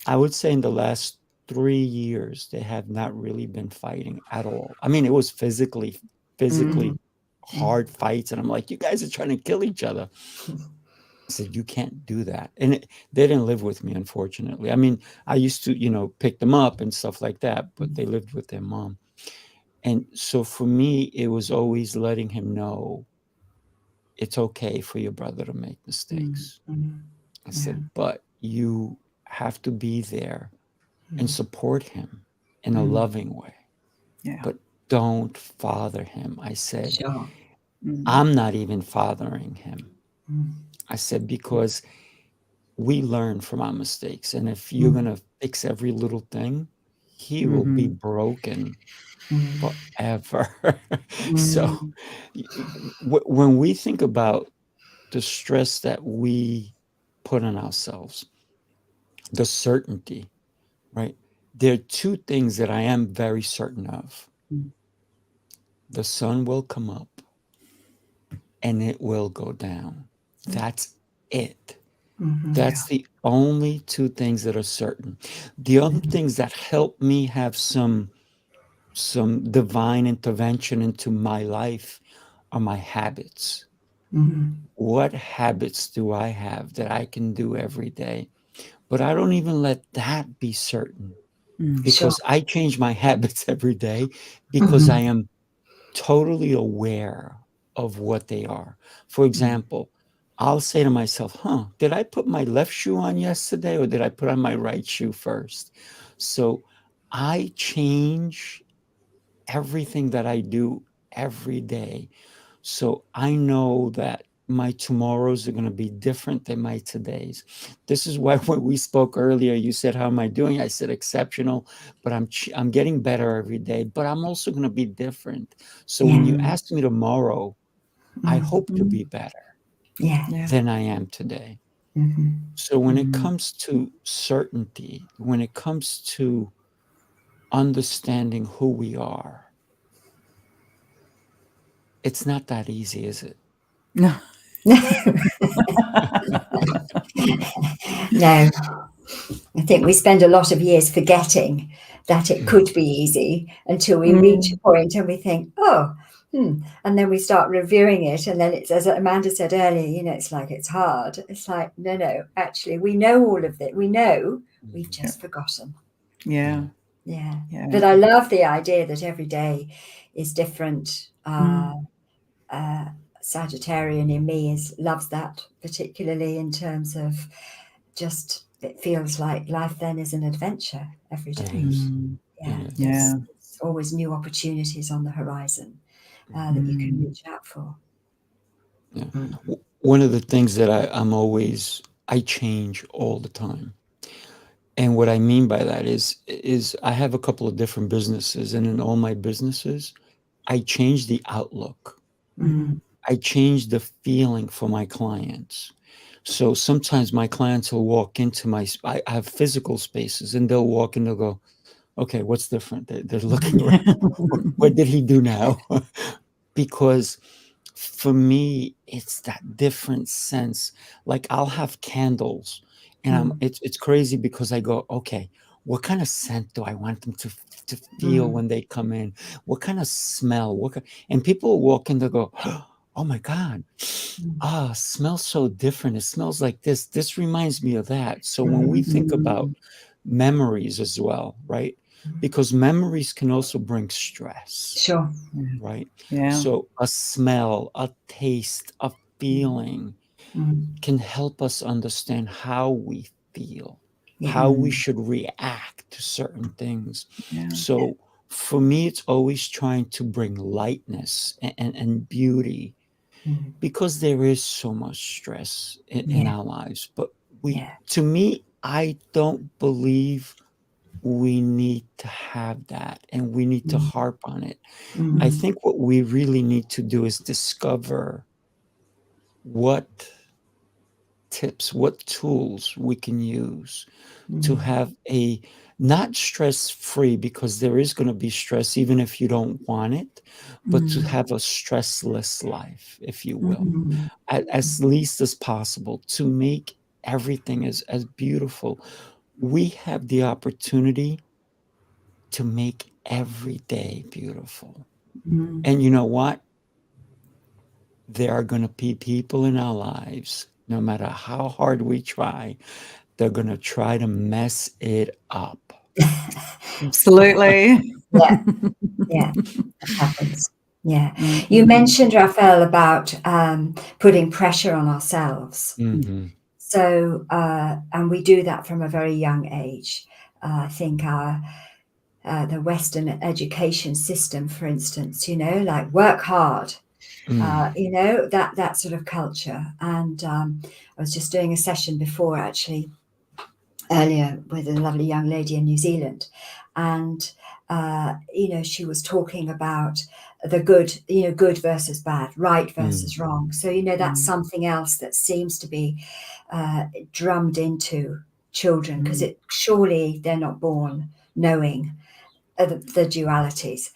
I would say in the last 3 years, they have not really been fighting at all. I mean, it was physically hard fights. And I'm like, you guys are trying to kill each other. I said, you can't do that. And they didn't live with me, unfortunately. I mean, I used to, you know, pick them up and stuff like that, but they lived with their mom. And so for me, it was always letting him know it's okay for your brother to make mistakes. I said, but you have to be there and support him in a loving way. But don't father him. I said, I'm not even fathering him. I said, because we learn from our mistakes. And if you're going to fix every little thing, he will be broken forever. So when we think about the stress that we put on ourselves, the certainty, right? There are two things that I am very certain of. The sun will come up and it will go down. That's it. That's the only two things that are certain. The other things that help me have some divine intervention into my life are my habits. What habits do I have that I can do every day? But I don't even let that be certain, because I change my habits every day because I am totally aware of what they are. For example, I'll say to myself, did I put my left shoe on yesterday, or did I put on my right shoe first? So I change everything that I do every day. So I know that my tomorrows are going to be different than my todays. This is why when we spoke earlier, you said, how am I doing? I said, exceptional, but I'm getting better every day, but I'm also going to be different. So when you ask me tomorrow, I hope to be better than I am today. So when it comes to certainty, when it comes to understanding who we are, it's not that easy, is it? No. No. I think we spend a lot of years forgetting that it could be easy until we reach a point and we think, and then we start reviewing it. And then it's, as Amanda said earlier, you know, it's like, it's hard. It's like, no, actually, we know all of it. We know, we've just forgotten. Yeah. But I love the idea that every day is different. Sagittarian in me loves that, particularly in terms of just it feels like life then is an adventure every It day. is. Yeah, It is. Yeah. there's always new opportunities on the horizon that you can reach out for. Yeah. One of the things that I change all the time. And what I mean by that is I have a couple of different businesses, and in all my businesses, I change the outlook. I change the feeling for my clients. So sometimes my clients will walk into I have physical spaces, and they'll walk and they'll go, okay, what's different? They're looking around. What did he do now? Because for me, it's that different sense. Like I'll have candles, and it's crazy because I go, okay, what kind of scent do I want them to feel when they come in? What kind of smell? And people walk in, they go, oh my God, smells so different. It smells like this. This reminds me of that. So when we think about memories as well, right? Because memories can also bring stress. Sure. Right. Yeah. So a smell, a taste, a feeling can help us understand how we feel, how we should react to certain things. Yeah. So for me, it's always trying to bring lightness and beauty, because there is so much stress in our lives. But to me, I don't believe we need to have that, and we need to harp on it. I think what we really need to do is discover what tips, what tools we can use to have a not stress-free, because there is going to be stress even if you don't want it, but to have a stressless life, if you will, as least as possible, to make everything as beautiful. We have the opportunity to make every day beautiful. And you know what? There are going to be people in our lives, no matter how hard we try, they're going to try to mess it up. Absolutely. Yeah, that happens. Yeah. You mentioned, Rafael, about putting pressure on ourselves. So, and we do that from a very young age. I think the Western education system, for instance, like work hard, that sort of culture. And I was just doing a session before, actually, earlier, with a lovely young lady in New Zealand. And, she was talking about the good versus bad, right versus wrong. So, that's something else that seems to be drummed into children, because surely they're not born knowing the dualities.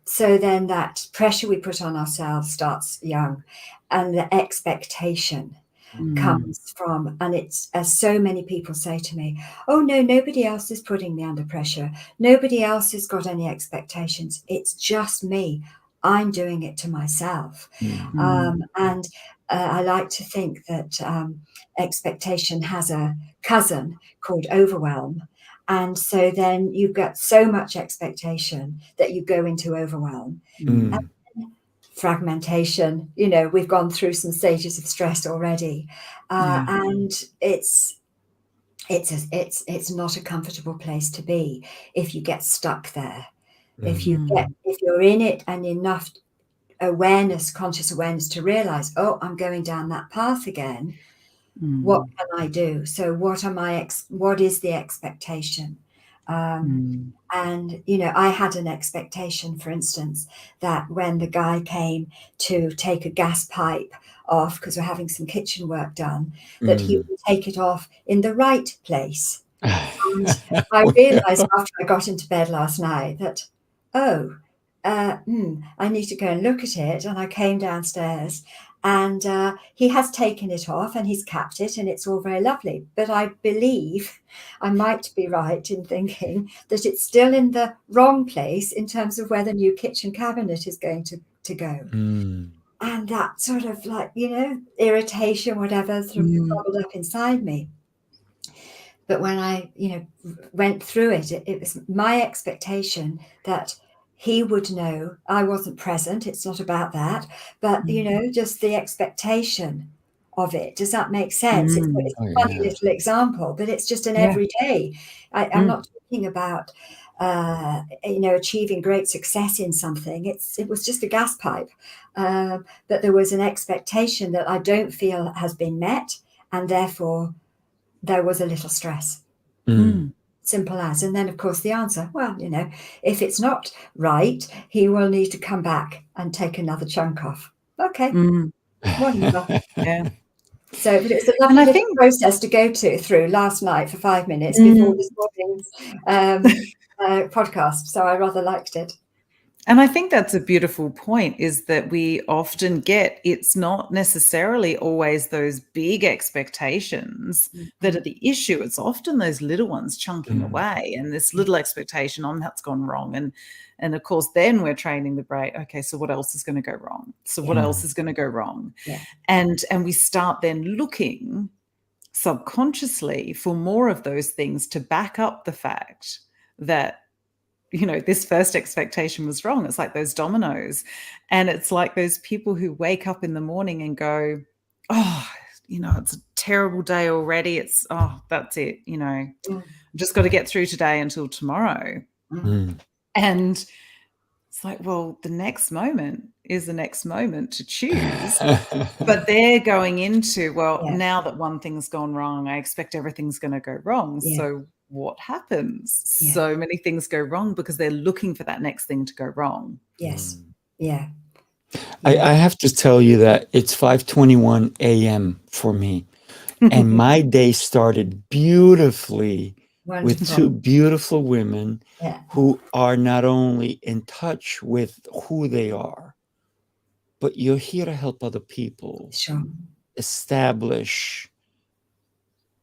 So then that pressure we put on ourselves starts young, and the expectation comes from, and it's, as so many people say to me, oh no, nobody else is putting me under pressure. Nobody else has got any expectations. It's just me. I'm doing it to myself. And I like to think that expectation has a cousin called overwhelm. And so then you've got so much expectation that you go into overwhelm. And fragmentation, we've gone through some stages of stress already. And it's not a comfortable place to be if you get stuck there. If you're in it and enough conscious awareness to realize, oh, I'm going down that path again. What can I do? So what is the expectation? And, I had an expectation, for instance, that when the guy came to take a gas pipe off, because we're having some kitchen work done, that he would take it off in the right place. And I realized after I got into bed last night that, I need to go and look at it. And I came downstairs, and he has taken it off and he's capped it, and it's all very lovely. But I believe I might be right in thinking that it's still in the wrong place in terms of where the new kitchen cabinet is going to go. And that sort of irritation, whatever, sort of bubbled up inside me. But when I, went through it, it was my expectation that he would know. I wasn't present. It's not about that. But, just the expectation of it. Does that make sense? It's Oh, a funny yeah. little example, but it's just an Yeah. everyday. I'm not talking about achieving great success in something. It was just a gas pipe, but there was an expectation that I don't feel has been met, and therefore there was a little stress. Simple as. And then, of course, the answer, well, if it's not right, he will need to come back and take another chunk off. Okay, whatever. Yeah. So, but it's a lovely I little think- process to go through last night for 5 minutes before this morning's podcast. So I rather liked it. And I think that's a beautiful point, is that we often get, it's not necessarily always those big expectations that are the issue. It's often those little ones chunking away, and this little expectation on that's gone wrong. And of course, then we're training the brain. Okay, so what else is going to go wrong? So what else is going to go wrong? Yeah. And we start then looking subconsciously for more of those things to back up the fact that, this first expectation was wrong. It's like those dominoes. And it's like those people who wake up in the morning and go, oh, it's a terrible day already. That's it. I've just got to get through today until tomorrow. And it's like, well, the next moment is the next moment to choose. But they're going into, now that one thing's gone wrong, I expect everything's going to go wrong. Yeah. So what happens? Yeah. So many things go wrong because they're looking for that next thing to go wrong. Yes. Yeah. I have to tell you that it's 5:21 a.m. for me. And my day started beautifully with two beautiful women who are not only in touch with who they are, but you're here to help other people establish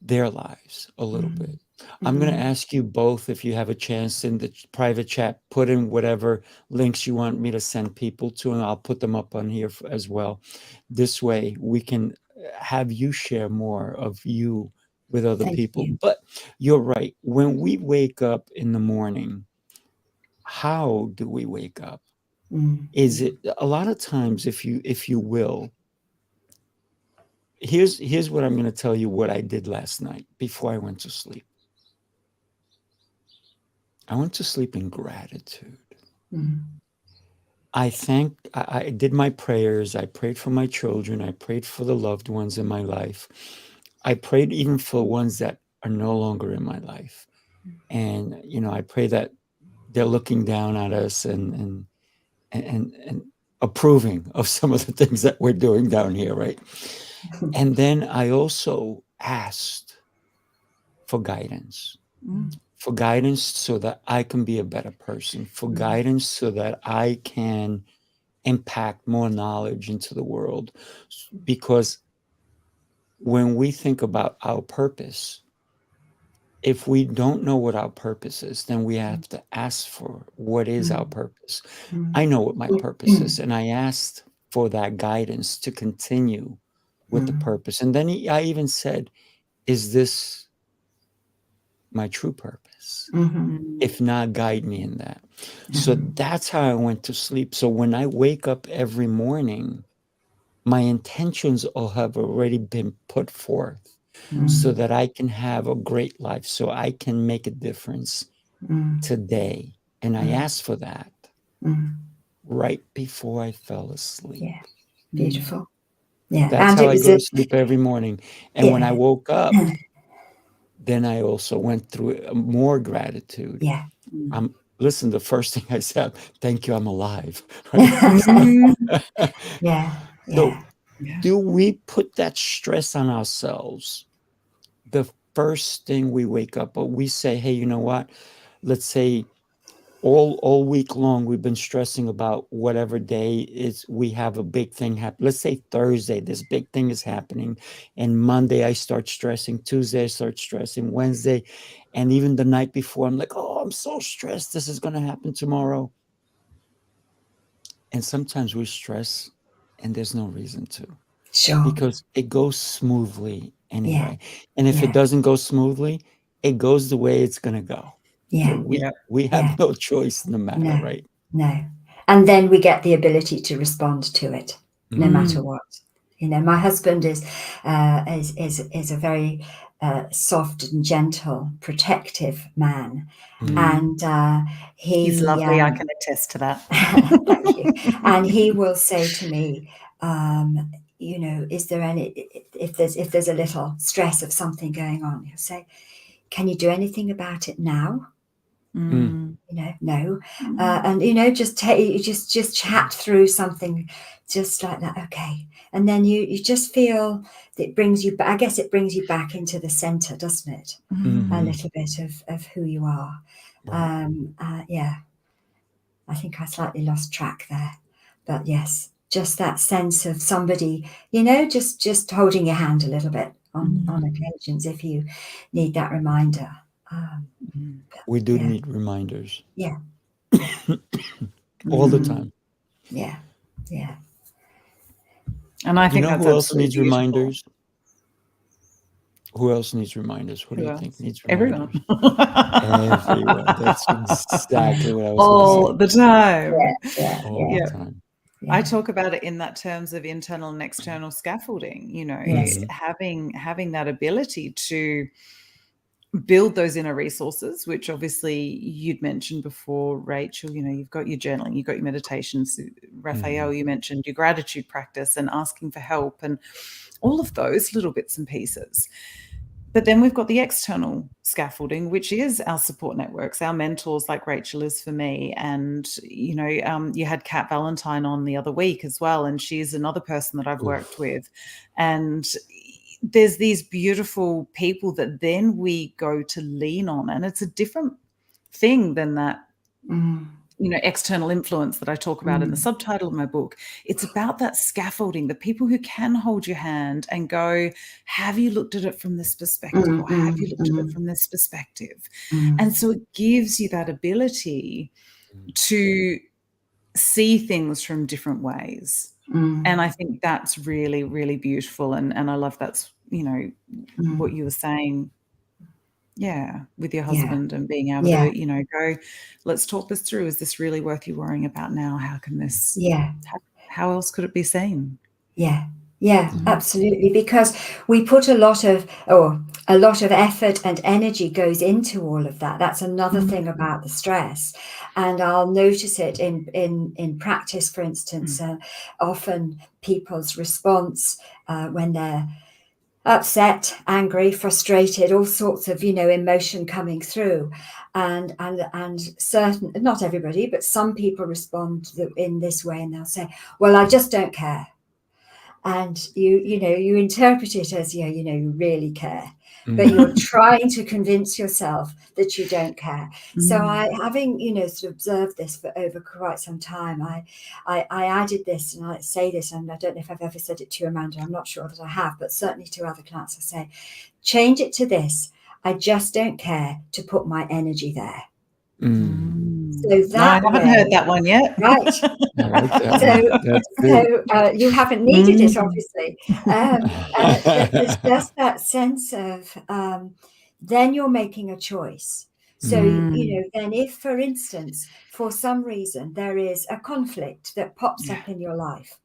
their lives a little bit. I'm going to ask you both, if you have a chance in the private chat, put in whatever links you want me to send people to, and I'll put them up on here as well. This way we can have you share more of you with other people. But you're right. When we wake up in the morning, how do we wake up? Is it a lot of times, if you will, here's what I'm going to tell you what I did last night before I went to sleep. I went to sleep in gratitude. I did my prayers. I prayed for my children. I prayed for the loved ones in my life. I prayed even for ones that are no longer in my life. And, I pray that they're looking down at us and approving of some of the things that we're doing down here, right? And then I also asked for guidance. For guidance so that I can be a better person, for guidance so that I can impact more knowledge into the world. Because when we think about our purpose, if we don't know what our purpose is, then we have to ask for what is our purpose. I know what my purpose is, and I asked for that guidance to continue with the purpose. And then I even said, is this my true purpose? If not, guide me in that. So that's how I went to sleep. So when I wake up every morning, my intentions all have already been put forth so that I can have a great life, so I can make a difference today. And I asked for that right before I fell asleep. Yeah. Beautiful. Yeah. That's And how I go to sleep every morning. And when I woke up, then I also went through more gratitude. Yeah. Listen, the first thing I said, thank you, I'm alive. Yeah. So do we put that stress on ourselves the first thing we wake up? Or we say, hey, you know what? Let's say all week long we've been stressing about whatever day is we have a big thing happen. Let's say Thursday this big thing is happening, and Monday I start stressing, Tuesday I start stressing, Wednesday, and even the night before I'm like, oh, I'm so stressed, this is going to happen tomorrow. And sometimes we stress and there's no reason to, because it goes smoothly anyway. And if it doesn't go smoothly, it goes the way it's going to go. So we have no choice no matter, right? No. And then we get the ability to respond to it, no matter what. You know, my husband is a very soft and gentle, protective man, and He's lovely. I can attest to that. thank you. And he will say to me, you know, is there any, if there's a little stress of something going on, he'll say, can you do anything about it now? You know, no. And, you know, just chat through something just like that. Okay. And then you just feel that it brings you back. I guess it brings you back into the center, doesn't it? A little bit of who you are. Right. Yeah. I think I slightly lost track there, but yes, just that sense of somebody, you know, just holding your hand a little bit on occasions if you need that reminder. We do need reminders. Yeah. All the time. Yeah. Yeah. And I think You know that's who else needs beautiful. reminders? Who else needs reminders? Who do you think needs reminders? Everyone. Everyone. That's exactly what I was All going the time. All the time. Yeah. I talk about it in that terms of internal and external scaffolding, you know, Yes. having that ability to build those inner resources, which obviously you'd mentioned before, Rachel, you know, you've got your journaling, you've got your meditations, Raphael, you mentioned your gratitude practice and asking for help and all of those little bits and pieces. But then we've got the external scaffolding, which is our support networks, our mentors, like Rachel is for me. And, you know, you had Kat Valentine on the other week as well. And she's another person that I've worked with. And there's these beautiful people that then we go to lean on. And it's a different thing than that, you know, external influence that I talk about in the subtitle of my book. It's about that scaffolding, the people who can hold your hand and go, have you looked at it from this perspective? Or have you looked at it from this perspective? And so it gives you that ability to see things from different ways. And I think that's really, really beautiful. And I love that's, you know, what you were saying. Yeah, with your husband and being able to, you know, go, let's talk this through. Is this really worth you worrying about now? How can this, how else could it be seen? Yeah, absolutely. Because we put a lot of effort and energy goes into all of that. That's another thing about the stress. And I'll notice it in practice, for instance, often people's response when they're upset, angry, frustrated, all sorts of, you know, emotion coming through, and certain, not everybody, but some people respond in this way, and they'll say, well, I just don't care. And you know, you interpret it as, yeah, you know, you really care, but you're trying to convince yourself that you don't care. So having, you know, sort of observed this for over quite some time, I added this, and I say this, and I don't know if I've ever said it to you, Amanda, I'm not sure that I have, but certainly to other clients, I say, change it to this: I just don't care to put my energy there. So that I haven't heard that one yet. Right. I like that. So you haven't needed it, obviously. But there's just that sense of then you're making a choice. So, you know, then if, for instance, for some reason there is a conflict that pops up in your life,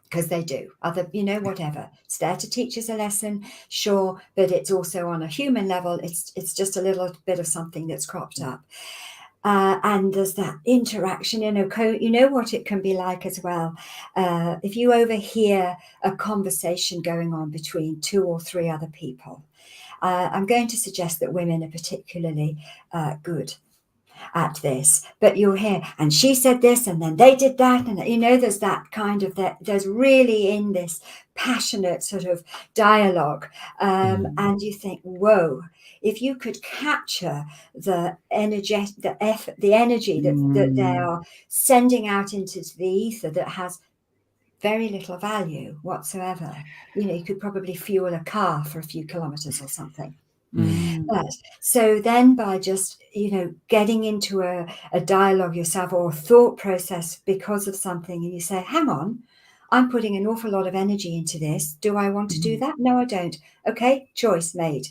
because they do, you know, whatever, it's there to teach us a lesson, sure, but it's also on a human level, it's just a little bit of something that's cropped up. And there's that interaction, you know what it can be like as well. If you overhear a conversation going on between 2 or 3 other people, I'm going to suggest that women are particularly good at this, but you'll hear, and she said this, and then they did that, and you know, there's that kind of there's really in this passionate sort of dialogue, and you think, whoa, if you could capture the energy that they are sending out into the ether that has very little value whatsoever, you know, you could probably fuel a car for a few kilometers or something. But so then by just, you know, getting into a dialogue yourself or a thought process because of something, and you say, hang on, I'm putting an awful lot of energy into this. Do I want to do that? No, I don't. Okay, choice made.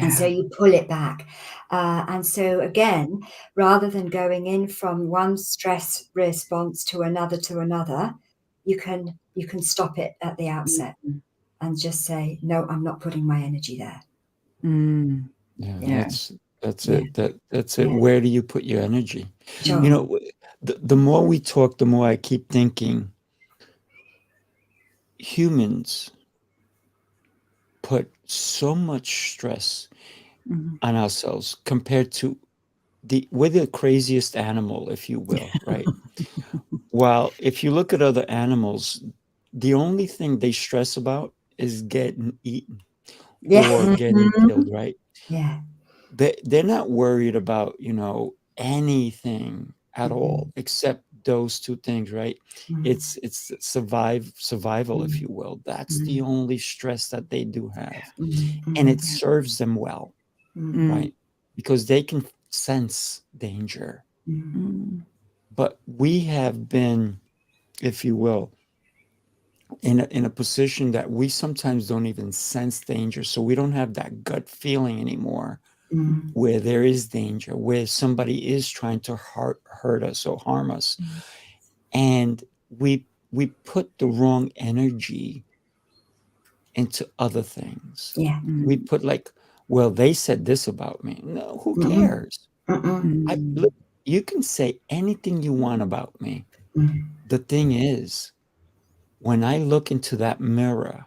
And so you pull it back. And so again, rather than going in from one stress response to another, you can stop it at the outset and just say, no, I'm not putting my energy there. Mm. Yeah, Yeah. that's Yeah. it. That's it. Yeah. Where do you put your energy? Sure. You know, the more we talk, the more I keep thinking humans put so much stress Mhm. on ourselves compared to we're the craziest animal, if you will, right? While if you look at other animals, the only thing they stress about is getting eaten Yeah. or getting killed, right? Yeah. They're not worried about, anything at all except those two things, right? It's survival, if you will. That's the only stress that they do have. And it serves them well, right? Because they can sense danger. But we have been, if you will, in a position that we sometimes don't even sense danger. So we don't have that gut feeling anymore where there is danger, where somebody is trying to hurt us or harm us. And we put the wrong energy into other things. Yeah. We put like, well, they said this about me. No, who cares? Look, you can say anything you want about me. The thing is, when I look into that mirror,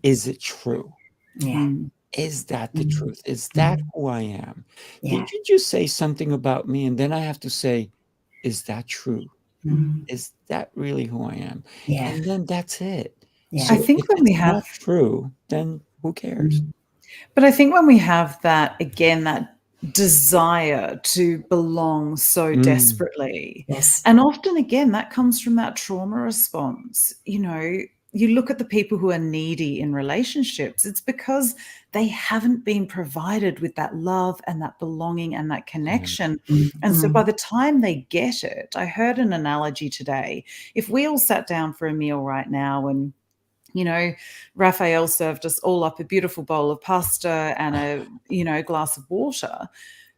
is it true? Yeah. Is that the truth? Is that who I am? Yeah. Did you just say something about me? And then I have to say, is that true? Is that really who I am? Yeah. And then that's it. Yeah. So I think if when we it's have, not true, then who cares? but I think when we have that, again, that desire to belong so desperately, Yes. and often, again, that comes from that trauma response. You look at the people who are needy in relationships, it's because they haven't been provided with that love and that belonging and that connection. And so by the time they get it, I heard an analogy today. If we all sat down for a meal right now and Rafael served us all up a beautiful bowl of pasta and a glass of water,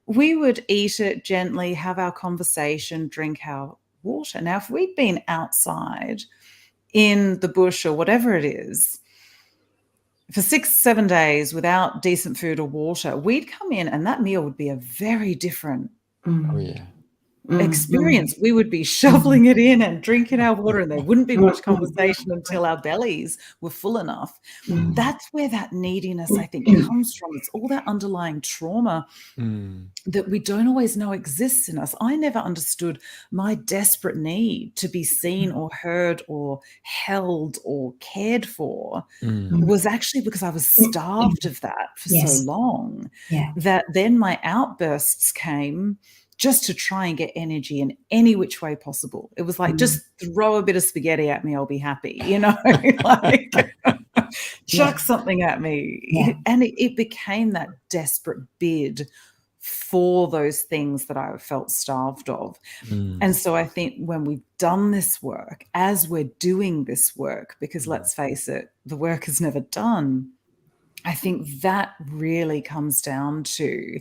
we would eat it gently, have our conversation, drink our water. Now, if we'd been outside in the bush or whatever it is for 6-7 days without decent food or water, we'd come in and that meal would be a very different Oh, yeah. experience. We would be shoveling it in and drinking our water, and there wouldn't be much conversation until our bellies were full enough. That's where that neediness, I think, comes from. It's all that underlying trauma that we don't always know exists in us. I never understood my desperate need to be seen or heard or held or cared for was actually because I was starved of that for so long that then my outbursts came just to try and get energy in any which way possible. It was like, just throw a bit of spaghetti at me, I'll be happy, like chuck something at me. Yeah. And it became that desperate bid for those things that I felt starved of. And so I think when we've done this work, as we're doing this work, because let's face it, the work is never done, I think that really comes down to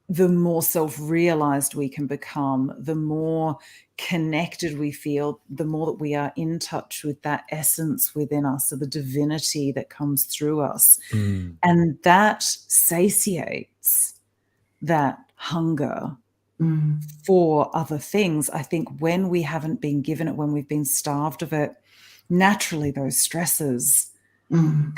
the more self-realized we can become, the more connected we feel, the more that we are in touch with that essence within us, or the divinity that comes through us. And that satiates that hunger for other things. I think when we haven't been given it, when we've been starved of it, naturally those stresses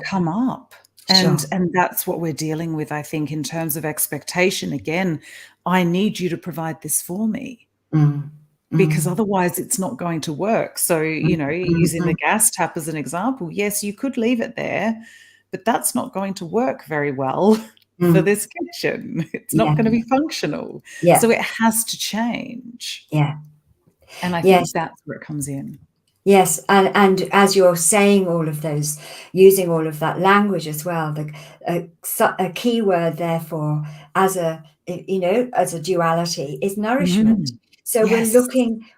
come up. And that's what we're dealing with, I think, in terms of expectation. Again, I need you to provide this for me because otherwise it's not going to work. So, using the gas tap as an example, yes, you could leave it there, but that's not going to work very well for this kitchen. It's not going to be functional. Yeah. So it has to change. Yeah. And I think that's where it comes in. Yes, and as you're saying all of those, using all of that language as well, a key word therefore as a duality is nourishment. So Yes.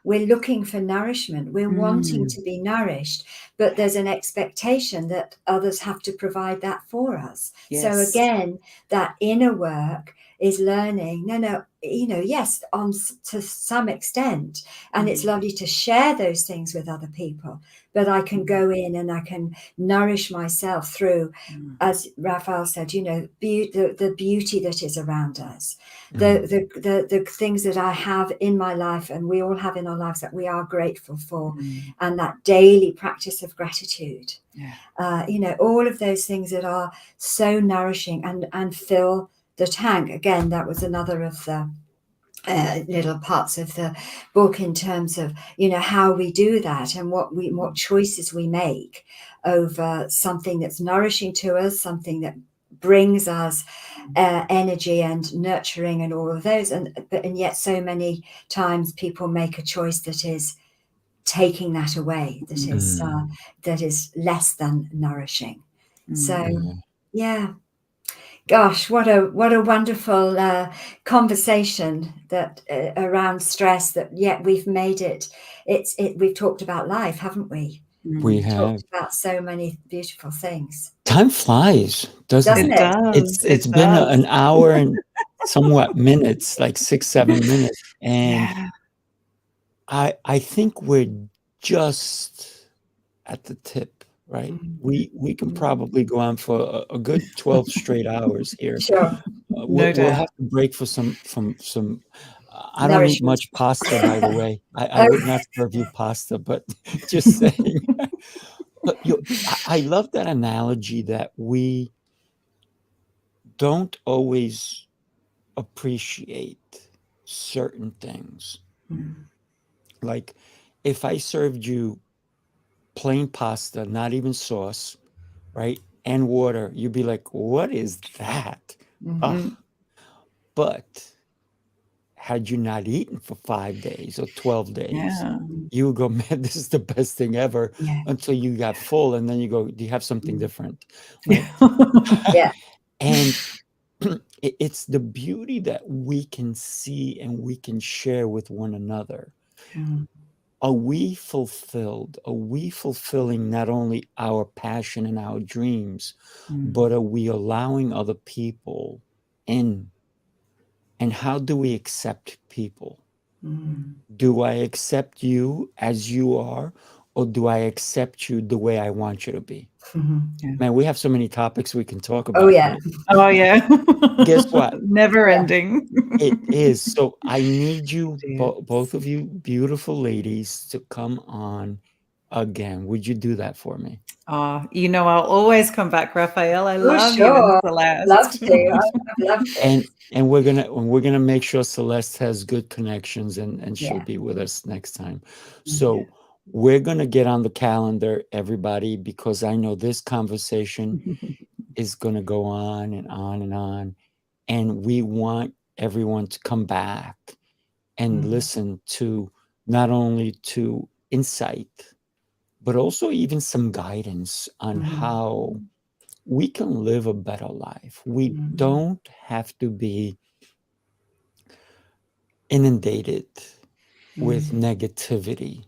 we're looking for nourishment. We're wanting to be nourished, but there's an expectation that others have to provide that for us. Yes. So again, that inner work is learning, yes, to some extent. And it's lovely to share those things with other people. but I can go in and I can nourish myself through, as Raphael said, you know, the beauty that is around us, the things that I have in my life, and we all have in our lives, that we are grateful for, and that daily practice of gratitude. You know, all of those things that are so nourishing and fill the tank. Again, that was another of the little parts of the book, in terms of, you know, how we do that and what choices we make over something that's nourishing to us, something that brings us energy and nurturing and all of those, and yet so many times people make a choice that is taking that away, that is less than nourishing. So yeah, gosh, what a wonderful conversation that around stress, that yet we've made it. We've talked about life, haven't we? We have talked about so many beautiful things. Time flies, doesn't Doesn't it? it? It's been an hour and somewhat minutes, like 6-7 minutes, and I think we're just at the tip, right? We can probably go on for a good 12 straight hours here. Sure. We'll have to break for some. I don't eat much pasta, by the way. I would not serve you pasta, but just saying. But I love that analogy that we don't always appreciate certain things. Like if I served you plain pasta, not even sauce, right, and water, you'd be like, what is that? But had you not eaten for 5 days or 12 days, you would go, man, this is the best thing ever, until you got full, and then you go, do you have something different? Right? And it's the beauty that we can see and we can share with one another. Are we fulfilled? Are we fulfilling not only our passion and our dreams, but are we allowing other people in? And how do we accept people? Do I accept you as you are, or do I accept you the way I want you to be? Man, we have so many topics we can talk about. Oh yeah. Right? Oh yeah. Guess what? Never ending. It is. So I need you, both of you beautiful ladies, to come on again. Would you do that for me? Oh, you know, I'll always come back, Raphael. I love you and Celeste. Love to. I'd love to. And we're gonna make sure Celeste has good connections, and she'll be with us next time. So we're gonna get on the calendar, everybody, because I know this conversation is gonna go on and on and on, and we want everyone to come back and listen to not only to insight, but also even some guidance on how we can live a better life. We don't have to be inundated with negativity.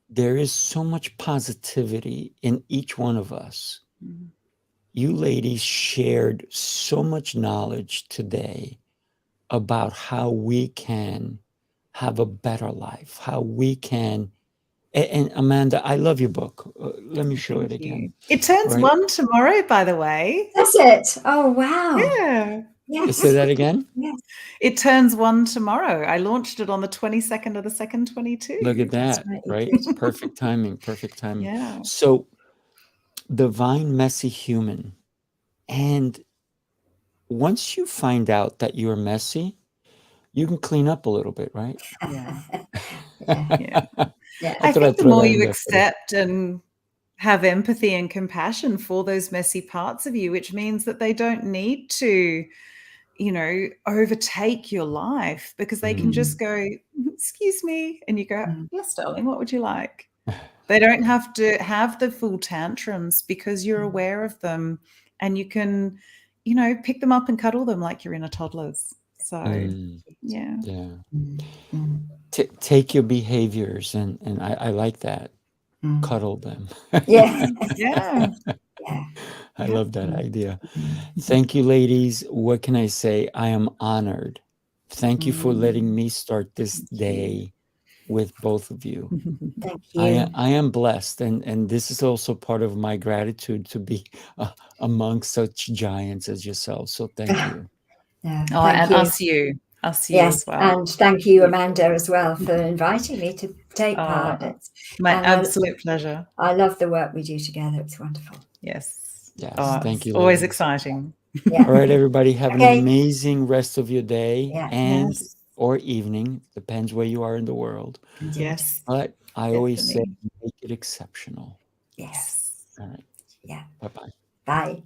There is so much positivity in each one of us. You ladies shared so much knowledge today about how we can have a better life, how we can. And Amanda, I love your book. Let me show it again. It turns 1 tomorrow, by the way. That's it. Oh, wow. Yeah. Yes. Say that again? Yes. It turns 1 tomorrow. I launched it on the 22nd of the 2nd, 22. Look at that, right? Perfect timing, perfect timing. Yeah. So, divine, messy human. And once you find out that you're messy, you can clean up a little bit, right? Yeah. I think the more you accept and have empathy and compassion for those messy parts of you, which means that they don't need to, you know, overtake your life, because they can just go, excuse me, and you go, yes, darling, what would you like? They don't have to have the full tantrums, because you're aware of them, and you can, you know, pick them up and cuddle them like you're in a toddler's. So yeah. Take your behaviors, and I like that. Cuddle them. Yeah. I love that idea. Thank you, ladies. What can I say? I am honored. Thank you for letting me start this day with both of you. Thank I you. I am blessed, and this is also part of my gratitude to be among such giants as yourselves. So thank you. No, Oh, thank and you. us you Yes, as well. and thank you, Amanda, as well, for inviting me to take part. It's my and absolute pleasure. I love the work we do together. It's wonderful. Yes. Yes, Oh, thank it's you, always ladies. exciting. Yeah. All right, everybody, have Okay. an amazing rest of your day Yeah. and Yes. or evening, depends where you are in the world. Indeed. Yes. But I always say, Definitely. make it exceptional. Yes. All right. Yeah. Bye-bye. Bye.